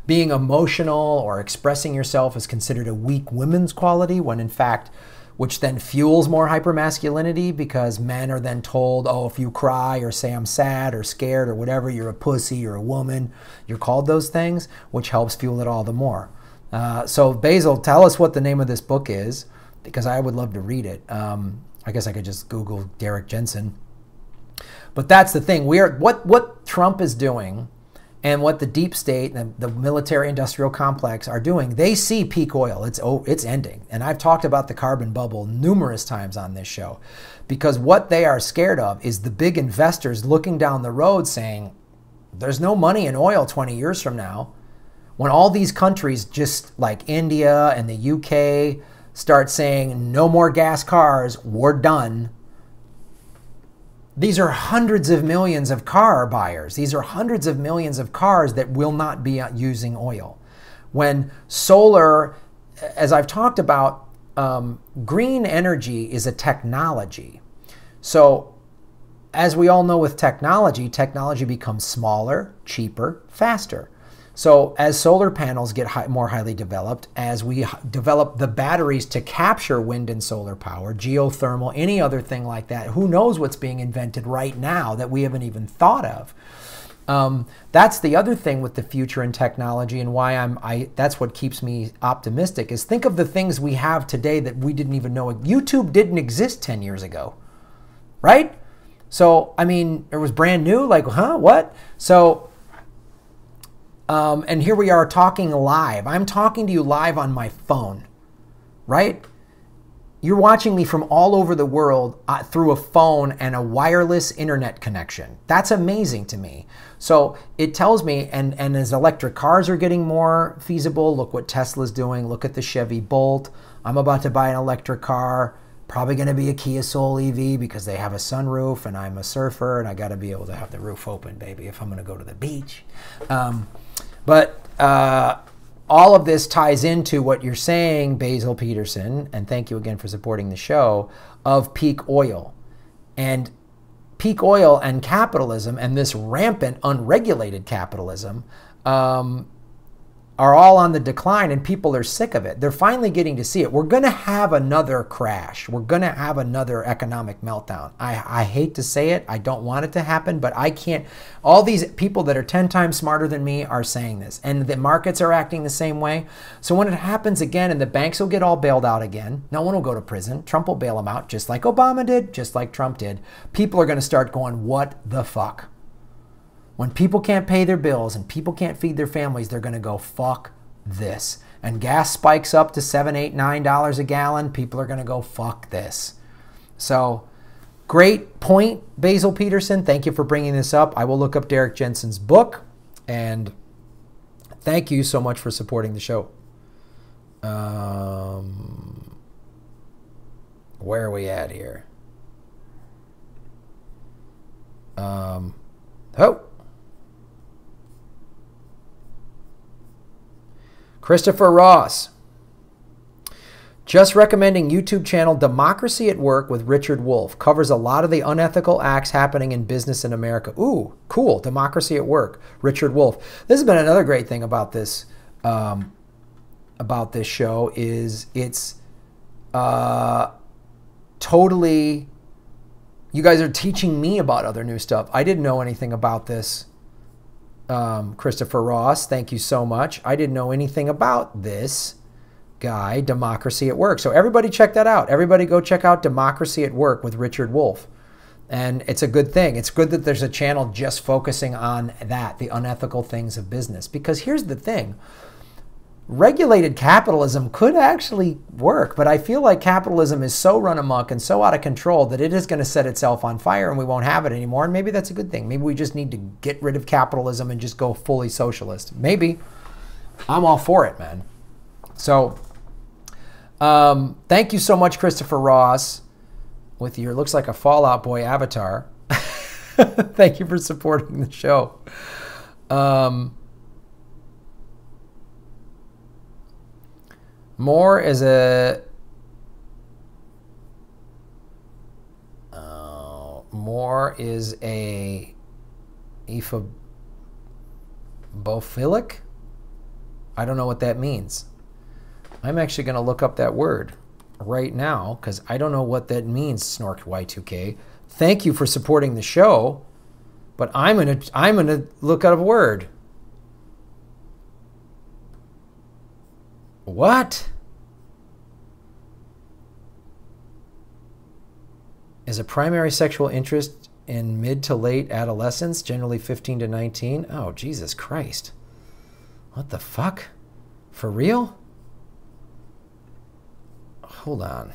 being emotional or expressing yourself is considered a weak women's quality when in fact, which then fuels more hypermasculinity because men are then told, oh, if you cry or say I'm sad or scared or whatever, you're a pussy, you're a woman. You're called those things, which helps fuel it all the more. So Basil, tell us what the name of this book is, because I would love to read it. I guess I could just Google Derek Jensen. But that's the thing. What Trump is doing and what the deep state and the military-industrial complex are doing, they see peak oil. It's ending. And I've talked about the carbon bubble numerous times on this show, because what they are scared of is the big investors looking down the road saying, there's no money in oil 20 years from now. When all these countries, just like India and the UK, start saying no more gas cars, we're done. These are hundreds of millions of car buyers. These are hundreds of millions of cars that will not be using oil. When solar, as I've talked about, green energy is a technology. So as we all know with technology becomes smaller, cheaper, faster. So as solar panels get more highly developed, as we develop the batteries to capture wind and solar power, geothermal, any other thing like that, who knows what's being invented right now that we haven't even thought of. That's the other thing with the future in technology, and why that's what keeps me optimistic, is think of the things we have today that we didn't even know. YouTube didn't exist 10 years ago, right? So, I mean, it was brand new, like, huh, what? So, and here we are talking live. I'm talking to you live on my phone, right? You're watching me from all over the world through a phone and a wireless internet connection. That's amazing to me. So it tells me, and as electric cars are getting more feasible, look what Tesla's doing. Look at the Chevy Bolt. I'm about to buy an electric car. Probably going to be a Kia Soul EV because they have a sunroof, and I'm a surfer, and I got to be able to have the roof open, baby, if I'm going to go to the beach. But all of this ties into what you're saying, Basil Peterson, and thank you again for supporting the show, of peak oil. And peak oil and capitalism, and this rampant, unregulated capitalism, are all on the decline, and people are sick of it. They're finally getting to see it. We're going to have another crash. We're going to have another economic meltdown. I hate to say it. I don't want it to happen, but I can't. All these people that are 10 times smarter than me are saying this, and the markets are acting the same way. So when it happens again, and the banks will get all bailed out again, no one will go to prison. Trump will bail them out, just like Obama did, just like Trump did. People are going to start going, what the fuck? When people can't pay their bills and people can't feed their families, they're going to go, fuck this. And gas spikes up to $7, $8, $9 a gallon. People are going to go, fuck this. So great point, Basil Peterson. Thank you for bringing this up. I will look up Derek Jensen's book. And thank you so much for supporting the show. Where are we at here? Christopher Ross. Just recommending YouTube channel Democracy at Work with Richard Wolff. Covers a lot of the unethical acts happening in business in America. Ooh, cool. Democracy at Work. Richard Wolff. This has been another great thing about this show is it's totally, you guys are teaching me about other new stuff. I didn't know anything about this. Christopher Ross, thank you so much. I didn't know anything about this guy, Democracy at Work. So everybody check that out. Everybody go check out Democracy at Work with Richard Wolff. And it's a good thing. It's good that there's a channel just focusing on that, the unethical things of business. Because here's the thing. Regulated capitalism could actually work, but I feel like capitalism is so run amok and so out of control that it is going to set itself on fire and we won't have it anymore. And maybe that's a good thing. Maybe we just need to get rid of capitalism and just go fully socialist. Maybe. I'm all for it, man. So thank you so much, Christopher Ross, with your looks like a Fallout Boy avatar. Thank you for supporting the show. More is a ephobophilic. I don't know what that means. I'm actually going to look up that word right now because I don't know what that means, Snork Y2K. Thank you for supporting the show, but I'm gonna look up a word. What? Is a primary sexual interest in mid to late adolescence, generally 15 to 19? Oh, Jesus Christ. What the fuck? For real? Hold on.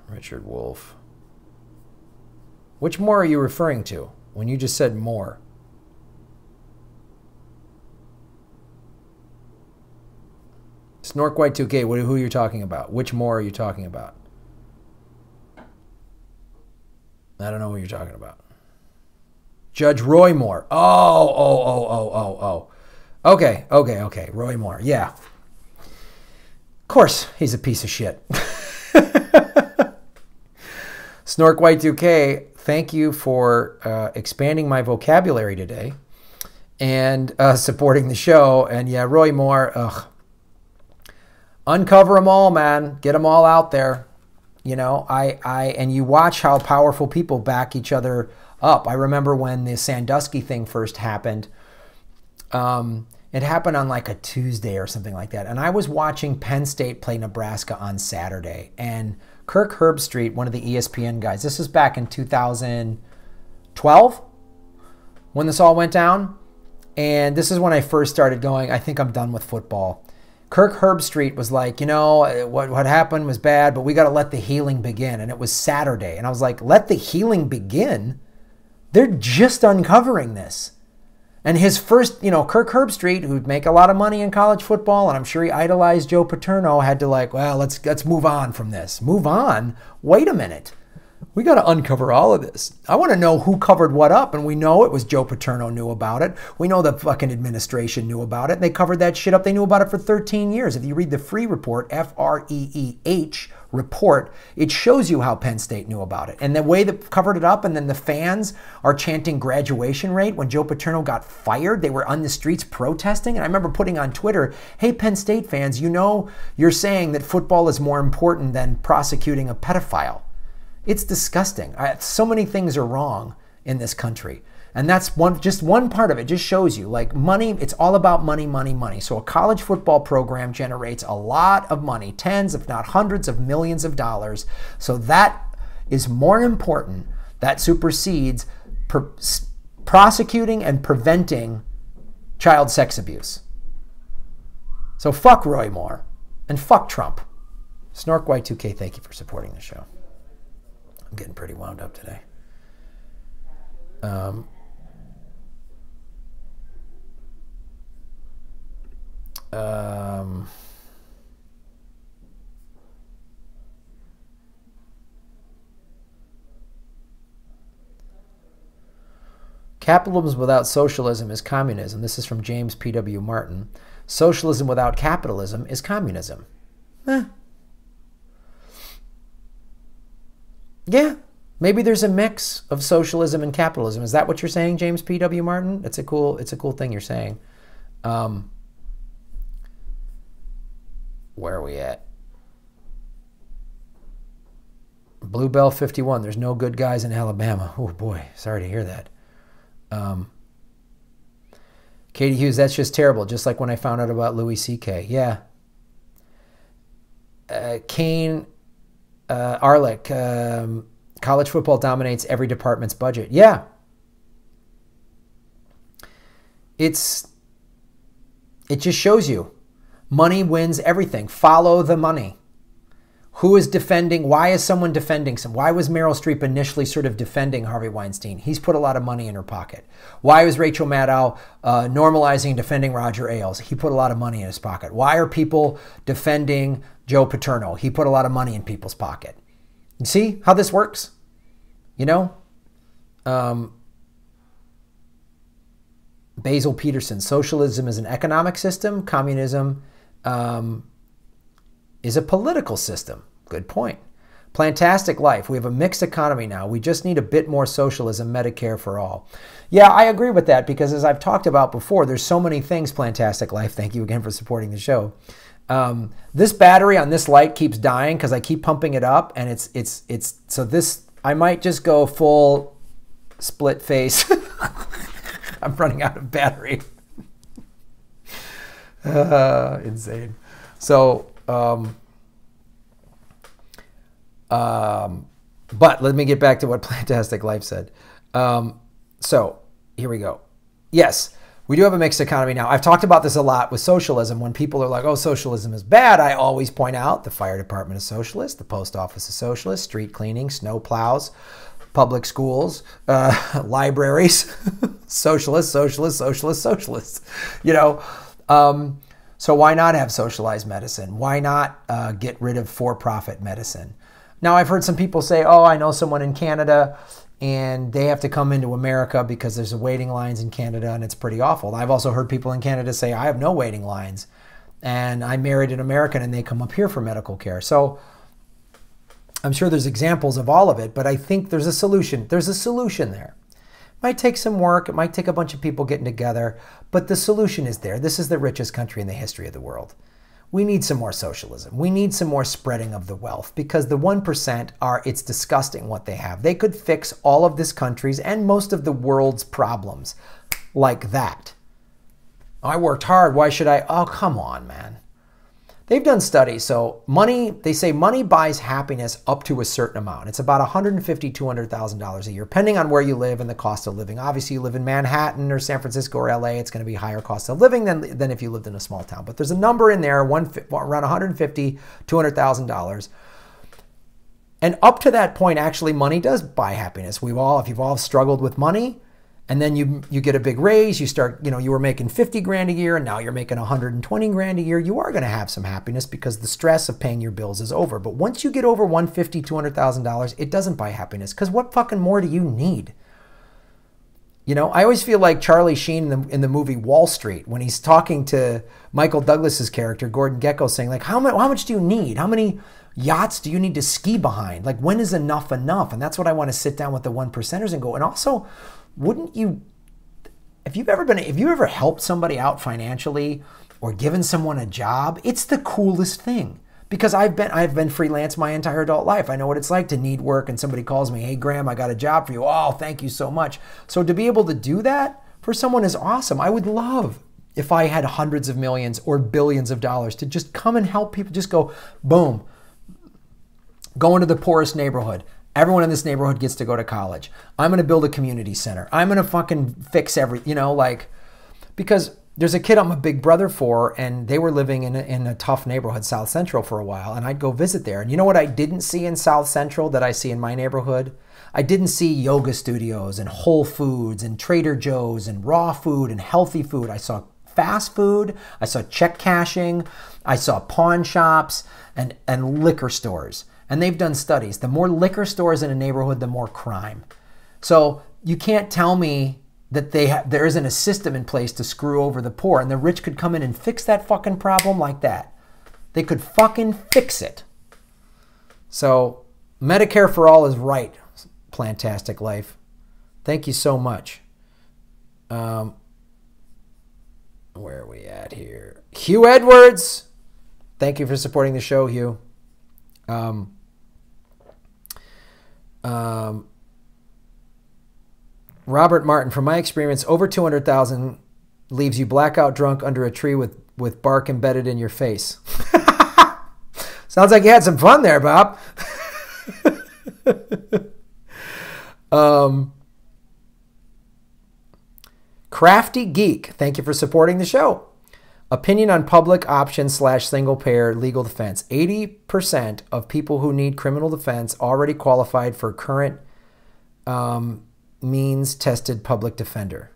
Richard Wolf. Which more are you referring to when you just said more? Snork White 2K, who are you talking about? Which more are you talking about? I don't know what you're talking about. Judge Roy Moore. Oh. Okay. Roy Moore. Yeah. Of course, he's a piece of shit. Snork White 2K, thank you for expanding my vocabulary today and supporting the show. And yeah, Roy Moore, ugh. Uncover them all, man. Get them all out there. You know, and you watch how powerful people back each other up. I remember when the Sandusky thing first happened. It happened on like a Tuesday or something like that. And I was watching Penn State play Nebraska on Saturday. And Kirk Herbstreit, one of the ESPN guys, this was back in 2012 when this all went down. And this is when I first started going, I think I'm done with football. Kirk Herbstreit was like, you know, what happened was bad, but we got to let the healing begin. And it was Saturday. And I was like, let the healing begin? They're just uncovering this. And his first, you know, Kirk Herbstreit, who'd make a lot of money in college football, and I'm sure he idolized Joe Paterno, had to like, well, let's move on from this. Move on? Wait a minute. We got to uncover all of this. I want to know who covered what up, and we know it was Joe Paterno knew about it. We know the fucking administration knew about it. They covered that shit up. They knew about it for 13 years. If you read the free report, FREEH report, it shows you how Penn State knew about it. And the way they covered it up, and then the fans are chanting graduation rate. When Joe Paterno got fired, they were on the streets protesting. And I remember putting on Twitter, hey, Penn State fans, you know you're saying that football is more important than prosecuting a pedophile. It's disgusting. So many things are wrong in this country. And that's just one part of it. Just shows you, like, money, it's all about money, money, money. So a college football program generates a lot of money, tens, if not hundreds of millions of dollars. So that is more important. That supersedes prosecuting and preventing child sex abuse. So fuck Roy Moore and fuck Trump. Snork White 2K, thank you for supporting the show. I'm getting pretty wound up today. Capitalism without socialism is communism. This is from James P.W. Martin. Socialism without capitalism is communism. Yeah, maybe there's a mix of socialism and capitalism. Is that what you're saying, James P.W. Martin? It's a cool thing you're saying. Where are we at? Bluebell 51. There's no good guys in Alabama. Oh boy, sorry to hear that. Katie Hughes, that's just terrible. Just like when I found out about Louis C.K. Yeah. Kane Arlick, college football dominates every department's budget. Yeah. It just shows you. Money wins everything. Follow the money. Who is defending? Why is someone defending some? Why was Meryl Streep initially sort of defending Harvey Weinstein? He's put a lot of money in her pocket. Why was Rachel Maddow normalizing and defending Roger Ailes? He put a lot of money in his pocket. Why are people defending Joe Paterno? He put a lot of money in people's pocket. You see how this works? You know? Basil Peterson, socialism is an economic system. Communism is a political system. Good point. Plantastic Life. We have a mixed economy now. We just need a bit more socialism, Medicare for all. Yeah, I agree with that because as I've talked about before, there's so many things, Plantastic Life. Thank you again for supporting the show. This battery on this light keeps dying because I keep pumping it up and it's so this, I might just go full split face. I'm running out of battery. Insane. So, but let me get back to what Plantastic Life said. So here we go. Yes, we do have a mixed economy now. I've talked about this a lot with socialism. When people are like, oh, socialism is bad, I always point out the fire department is socialist, the post office is socialist, street cleaning, snow plows, public schools, libraries, socialist, socialist, socialist, socialist. You know, so why not have socialized medicine? Why not get rid of for-profit medicine? Now, I've heard some people say, oh, I know someone in Canada and they have to come into America because there's waiting lines in Canada and it's pretty awful. I've also heard people in Canada say, I have no waiting lines and I married an American and they come up here for medical care. So I'm sure there's examples of all of it, but I think there's a solution. There's a solution there. It might take some work. It might take a bunch of people getting together, but the solution is there. This is the richest country in the history of the world. We need some more socialism. We need some more spreading of the wealth because the 1% it's disgusting what they have. They could fix all of this country's and most of the world's problems like that. I worked hard. Why should I? Oh, come on, man. They've done studies. So money, they say money buys happiness up to a certain amount. It's about $150,000, $200,000 a year, depending on where you live and the cost of living. Obviously, you live in Manhattan or San Francisco or LA, it's going to be higher cost of living than if you lived in a small town. But there's a number in there, around $150,000, $200,000. And up to that point, actually, money does buy happiness. If you've all struggled with money, and then you get a big raise, you start, you were making 50 grand a year and now you're making 120 grand a year, you are going to have some happiness because the stress of paying your bills is over. But once you get over $150,000, $200,000, it doesn't buy happiness because what fucking more do you need? I always feel like Charlie Sheen in the movie Wall Street when he's talking to Michael Douglas's character, Gordon Gekko, saying like, how much do you need? How many yachts do you need to ski behind? Like, when is enough enough? And that's what I want to sit down with the 1%ers and go, and also, wouldn't you, if you've ever helped somebody out financially or given someone a job, it's the coolest thing. Because I've been freelance my entire adult life. I know what it's like to need work and somebody calls me, hey Graham, I got a job for you. Oh, thank you so much. So to be able to do that for someone is awesome. I would love if I had hundreds of millions or billions of dollars to just come and help people, just go, boom, go into the poorest neighborhood. Everyone in this neighborhood gets to go to college. I'm going to build a community center. I'm going to fucking fix because there's a kid I'm a big brother for, and they were living in a tough neighborhood, South Central, for a while, and I'd go visit there. And you know what I didn't see in South Central that I see in my neighborhood? I didn't see yoga studios and Whole Foods and Trader Joe's and raw food and healthy food. I saw fast food. I saw check cashing. I saw pawn shops and liquor stores. And they've done studies. The more liquor stores in a neighborhood, the more crime. So you can't tell me that there isn't a system in place to screw over the poor, and the rich could come in and fix that fucking problem like that. They could fucking fix it. So Medicare for all is right, Plantastic Life. Thank you so much. Where are we at here? Hugh Edwards. Thank you for supporting the show, Hugh. Robert Martin, from my experience, over 200,000 leaves you blackout drunk under a tree with bark embedded in your face. Sounds like you had some fun there, Bob. Crafty Geek, thank you for supporting the show. Opinion on public option / single payer legal defense. 80% of people who need criminal defense already qualified for current means tested public defender.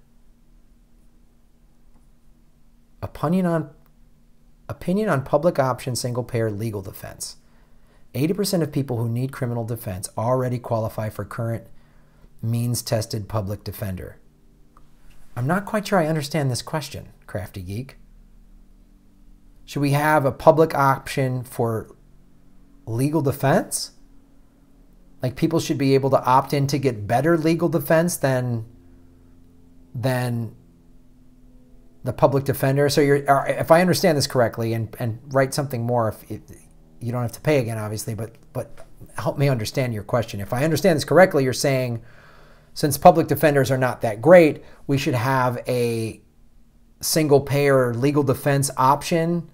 Opinion on public option single payer legal defense. 80% of people who need criminal defense already qualify for current means tested public defender. I'm not quite sure I understand this question, Crafty Geek. Should we have a public option for legal defense? Like people should be able to opt in to get better legal defense than the public defender. So if I understand this correctly, and write something more if you don't have to pay again, obviously, but help me understand your question. If I understand this correctly, you're saying since public defenders are not that great, we should have a single payer legal defense option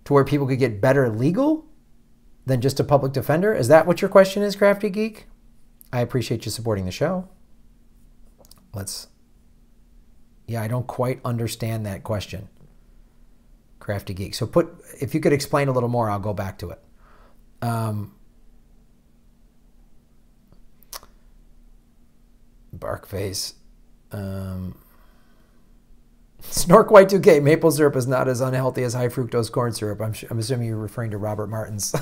to where people could get better legal than just a public defender? Is that what your question is, Crafty Geek? I appreciate you supporting the show. Yeah, I don't quite understand that question, Crafty Geek. So if you could explain a little more, I'll go back to it. Barkface. Snork Y2K, maple syrup is not as unhealthy as high fructose corn syrup. I'm assuming you're referring to Robert Martin's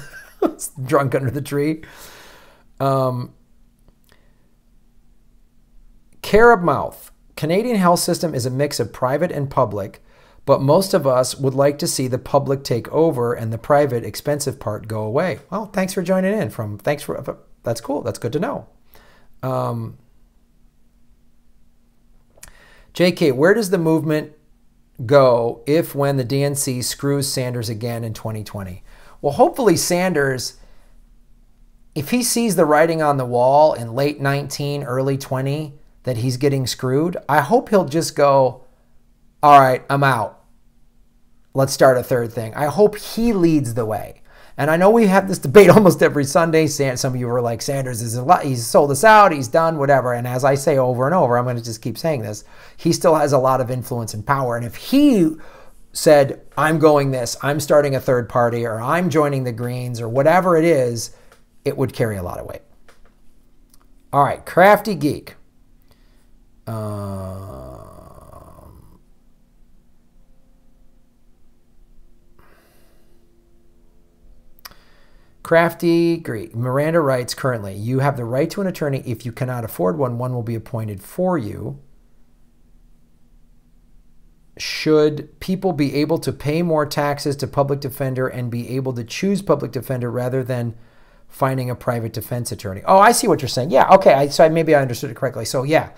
Drunk Under the Tree. Carib Mouth. Canadian health system is a mix of private and public, but most of us would like to see the public take over and the private expensive part go away. Well, thanks for joining in. That's cool. That's good to know. JK, where does the movement go if when the DNC screws Sanders again in 2020? Well, hopefully Sanders, if he sees the writing on the wall in late 19, early 20, that he's getting screwed, I hope he'll just go, all right, I'm out. Let's start a third thing. I hope he leads the way. And I know we have this debate almost every Sunday. Some of you were like, Sanders he's sold us out, he's done, whatever. And as I say over and over, I'm going to just keep saying this, he still has a lot of influence and power. And if he said, I'm going this, I'm starting a third party, or I'm joining the Greens, or whatever it is, it would carry a lot of weight. All right, Crafty Geek. Crafty Greek. Miranda writes, currently, you have the right to an attorney. If you cannot afford one, one will be appointed for you. Should people be able to pay more taxes to public defender and be able to choose public defender rather than finding a private defense attorney? Oh, I see what you're saying. Yeah, okay. So maybe I understood it correctly. So yeah,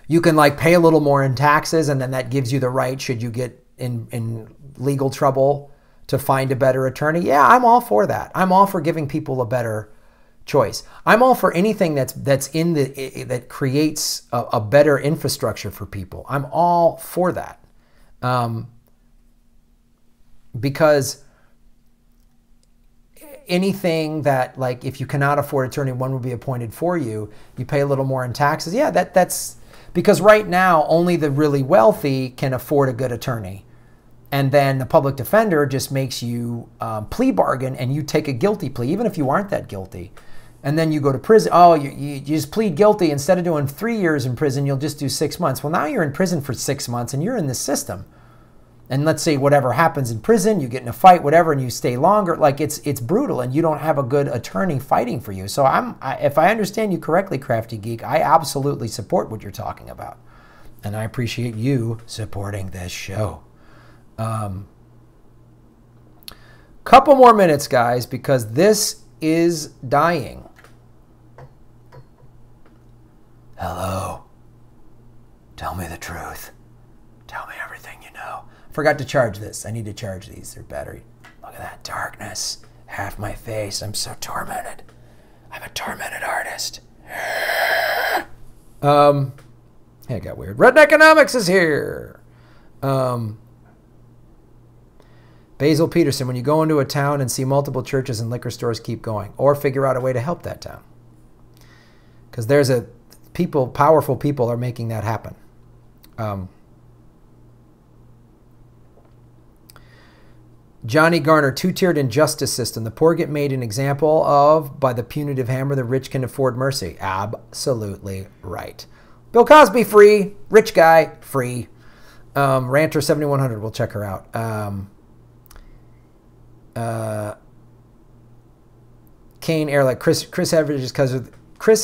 you can like pay a little more in taxes, and then that gives you the right, should you get in legal trouble, to find a better attorney. Yeah, I'm all for that. I'm all for giving people a better choice. I'm all for anything that creates a better infrastructure for people. I'm all for that. Because anything that, like, if you cannot afford an attorney, one will be appointed for you, you pay a little more in taxes. Yeah, that's because right now only the really wealthy can afford a good attorney. And then the public defender just makes you plea bargain, and you take a guilty plea, even if you aren't that guilty. And then you go to prison. Oh, you just plead guilty. Instead of doing 3 years in prison, you'll just do 6 months. Well, now you're in prison for 6 months, and you're in the system. And let's say whatever happens in prison, you get in a fight, whatever, and you stay longer. Like, it's brutal, and you don't have a good attorney fighting for you. So if I understand you correctly, Crafty Geek, I absolutely support what you're talking about. And I appreciate you supporting this show. Couple more minutes, guys, because this is dying. Hello. Tell me the truth. Tell me everything you know. Forgot to charge this. I need to charge these. They're battery. Look at that darkness. Half my face. I'm so tormented. I'm a tormented artist. Hey, it got weird. Redneck Economics is here. Basil Peterson, when you go into a town and see multiple churches and liquor stores, keep going, or figure out a way to help that town. Because powerful people are making that happen. Johnny Garner, two-tiered injustice system. The poor get made an example of by the punitive hammer. The rich can afford mercy. Absolutely right. Bill Cosby, free. Rich guy, free. Ranter 7100, we'll check her out. Kane Airlight, Chris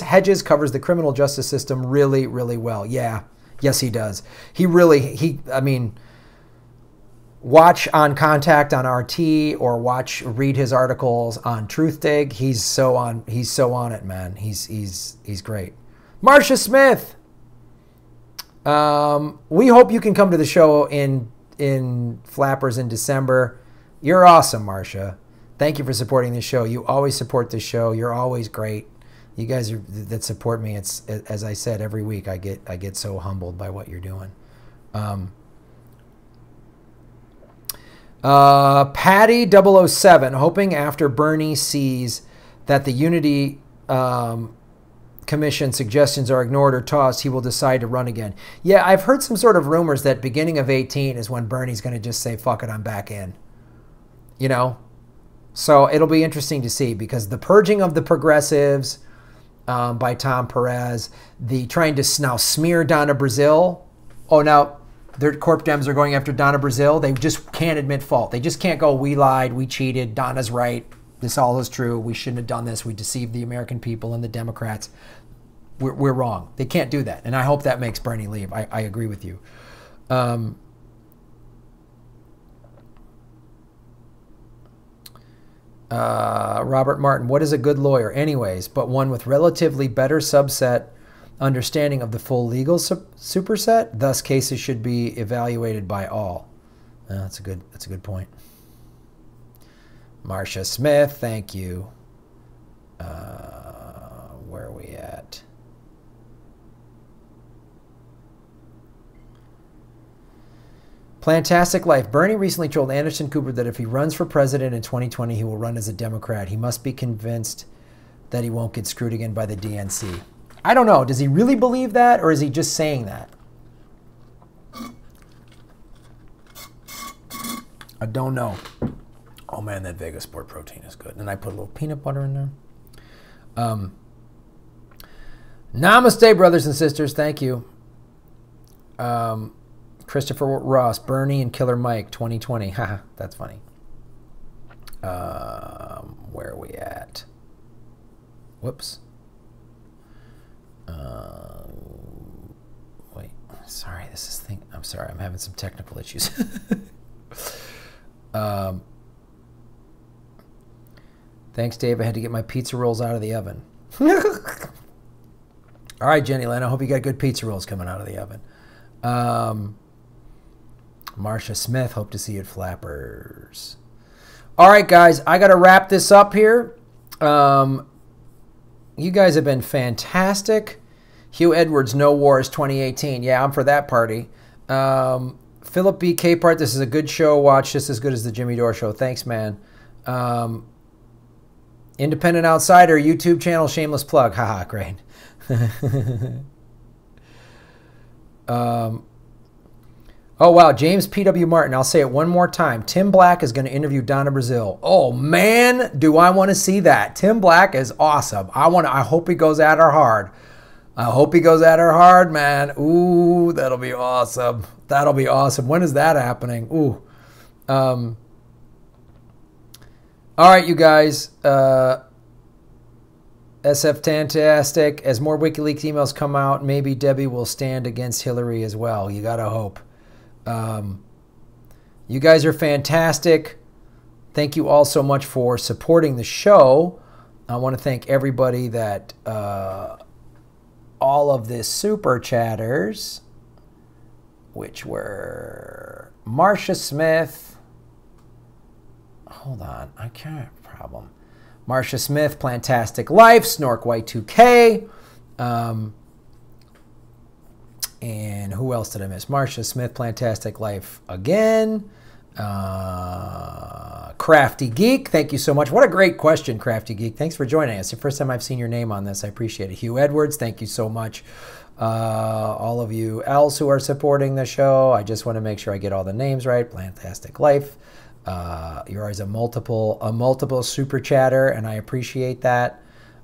Hedges covers the criminal justice system really, really well. Yeah, yes, he does. I mean, watch On Contact on RT, or read his articles on Truthdig. He's so on it, man. He's great. Marcia Smith. We hope you can come to the show in Flappers in December. You're awesome, Marcia. Thank you for supporting this show. You always support this show. You're always great. You guys that support me, it's, as I said, every week I get so humbled by what you're doing. Patty 007, hoping after Bernie sees that the Unity Commission suggestions are ignored or tossed, he will decide to run again. Yeah, I've heard some sort of rumors that beginning of 18 is when Bernie's going to just say, fuck it, I'm back in. You know? So it'll be interesting to see, because the purging of the progressives by Tom Perez, the trying to now smear Donna Brazile. Oh, now their Corp Dems are going after Donna Brazile. They just can't admit fault. They just can't go, we lied, we cheated, Donna's right, this all is true, we shouldn't have done this, we deceived the American people and the Democrats. We're wrong. They can't do that. And I hope that makes Bernie leave. I agree with you. Robert Martin, what is a good lawyer? Anyways, but one with relatively better subset understanding of the full legal superset. Thus, cases should be evaluated by all. That's a good point. Marcia Smith, thank you. Where are we at? Plantastic Life. Bernie recently told Anderson Cooper that if he runs for president in 2020, he will run as a Democrat. He must be convinced that he won't get screwed again by the DNC. I don't know. Does he really believe that, or is he just saying that? I don't know. Oh, man, that Vega Sport protein is good. And I put a little peanut butter in there. Namaste, brothers and sisters. Thank you. Christopher Ross, Bernie and Killer Mike, 2020. Haha, that's funny. Where are we at? Whoops. Wait, sorry, this is thing. I'm sorry, I'm having some technical issues. Thanks, Dave. I had to get my pizza rolls out of the oven. All right, Jenny Lynn, I hope you got good pizza rolls coming out of the oven. Marcia Smith, hope to see you at Flappers. All right, guys, I got to wrap this up here. You guys have been fantastic. Hugh Edwards, No Wars 2018. Yeah, I'm for that party. Philip B. Capehart, this is a good show. Watch just as good as the Jimmy Dore Show. Thanks, man. Independent Outsider, YouTube channel, shameless plug. Haha, great. Oh, wow. James P.W. Martin. I'll say it one more time. Tim Black is going to interview Donna Brazile. Oh, man, do I want to see that. Tim Black is awesome. I hope he goes at her hard. I hope he goes at her hard, man. Ooh, that'll be awesome. That'll be awesome. When is that happening? Ooh. All right, you guys. SF Fantastic. As more WikiLeaks emails come out, maybe Debbie will stand against Hillary as well. You got to hope. You guys are fantastic. Thank you all so much for supporting the show. I want to thank everybody that all of the super chatters, which were Marcia Smith. Hold on, I can't. Problem. Marcia Smith, Plantastic Life, Snork Y2K. And who else did I miss? Marcia Smith, Plantastic Life again. Crafty Geek, thank you so much. What a great question, Crafty Geek. Thanks for joining us. The first time I've seen your name on this. I appreciate it. Hugh Edwards, thank you so much. All of you else who are supporting the show, I just want to make sure I get all the names right. Plantastic Life. You're always a multiple super chatter, and I appreciate that.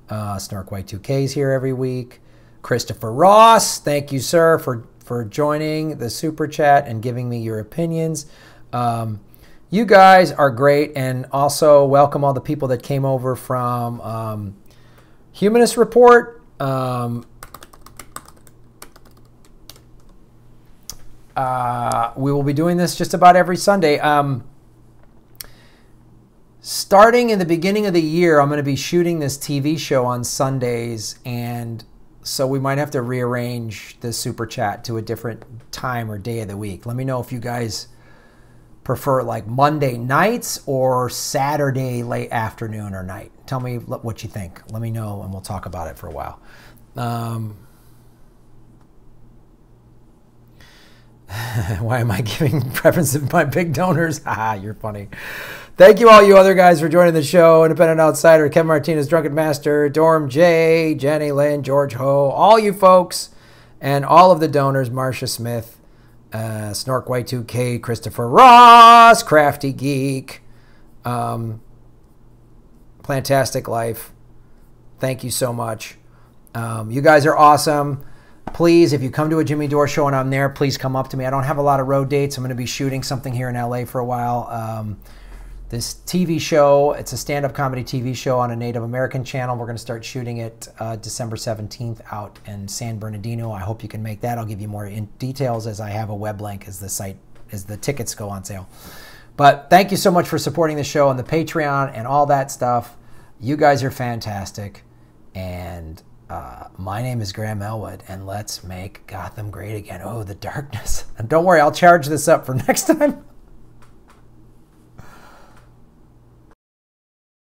Snark Y2K is here every week. Christopher Ross, thank you, sir, for joining the super chat and giving me your opinions. You guys are great, and also welcome all the people that came over from Humanist Report. We will be doing this just about every Sunday. Starting in the beginning of the year, I'm going to be shooting this TV show on Sundays, and so we might have to rearrange the super chat to a different time or day of the week. Let me know if you guys prefer like Monday nights or Saturday late afternoon or night? Tell me what you think. Let me know and we'll talk about it for a while. Why am I giving preference to my big donors? Ah, you're funny. Thank you all you other guys for joining the show. Independent Outsider, Kevin Martinez, Drunken Master, Dorm J, Jenny Lynn, George Ho, all you folks, and all of the donors, Marcia Smith, Snork Y2K, Christopher Ross, Crafty Geek, Plantastic Life. Thank you so much. You guys are awesome. Please, if you come to a Jimmy Dore show and I'm there, please come up to me. I don't have a lot of road dates. I'm going to be shooting something here in LA for a while. This TV show, it's a stand-up comedy TV show on a Native American channel. We're going to start shooting it December 17th out in San Bernardino. I hope you can make that. I'll give you more details as I have a web link as the tickets go on sale. But thank you so much for supporting the show and the Patreon and all that stuff. You guys are fantastic. And my name is Graham Elwood, and let's make Gotham great again. Oh, the darkness. And don't worry, I'll charge this up for next time.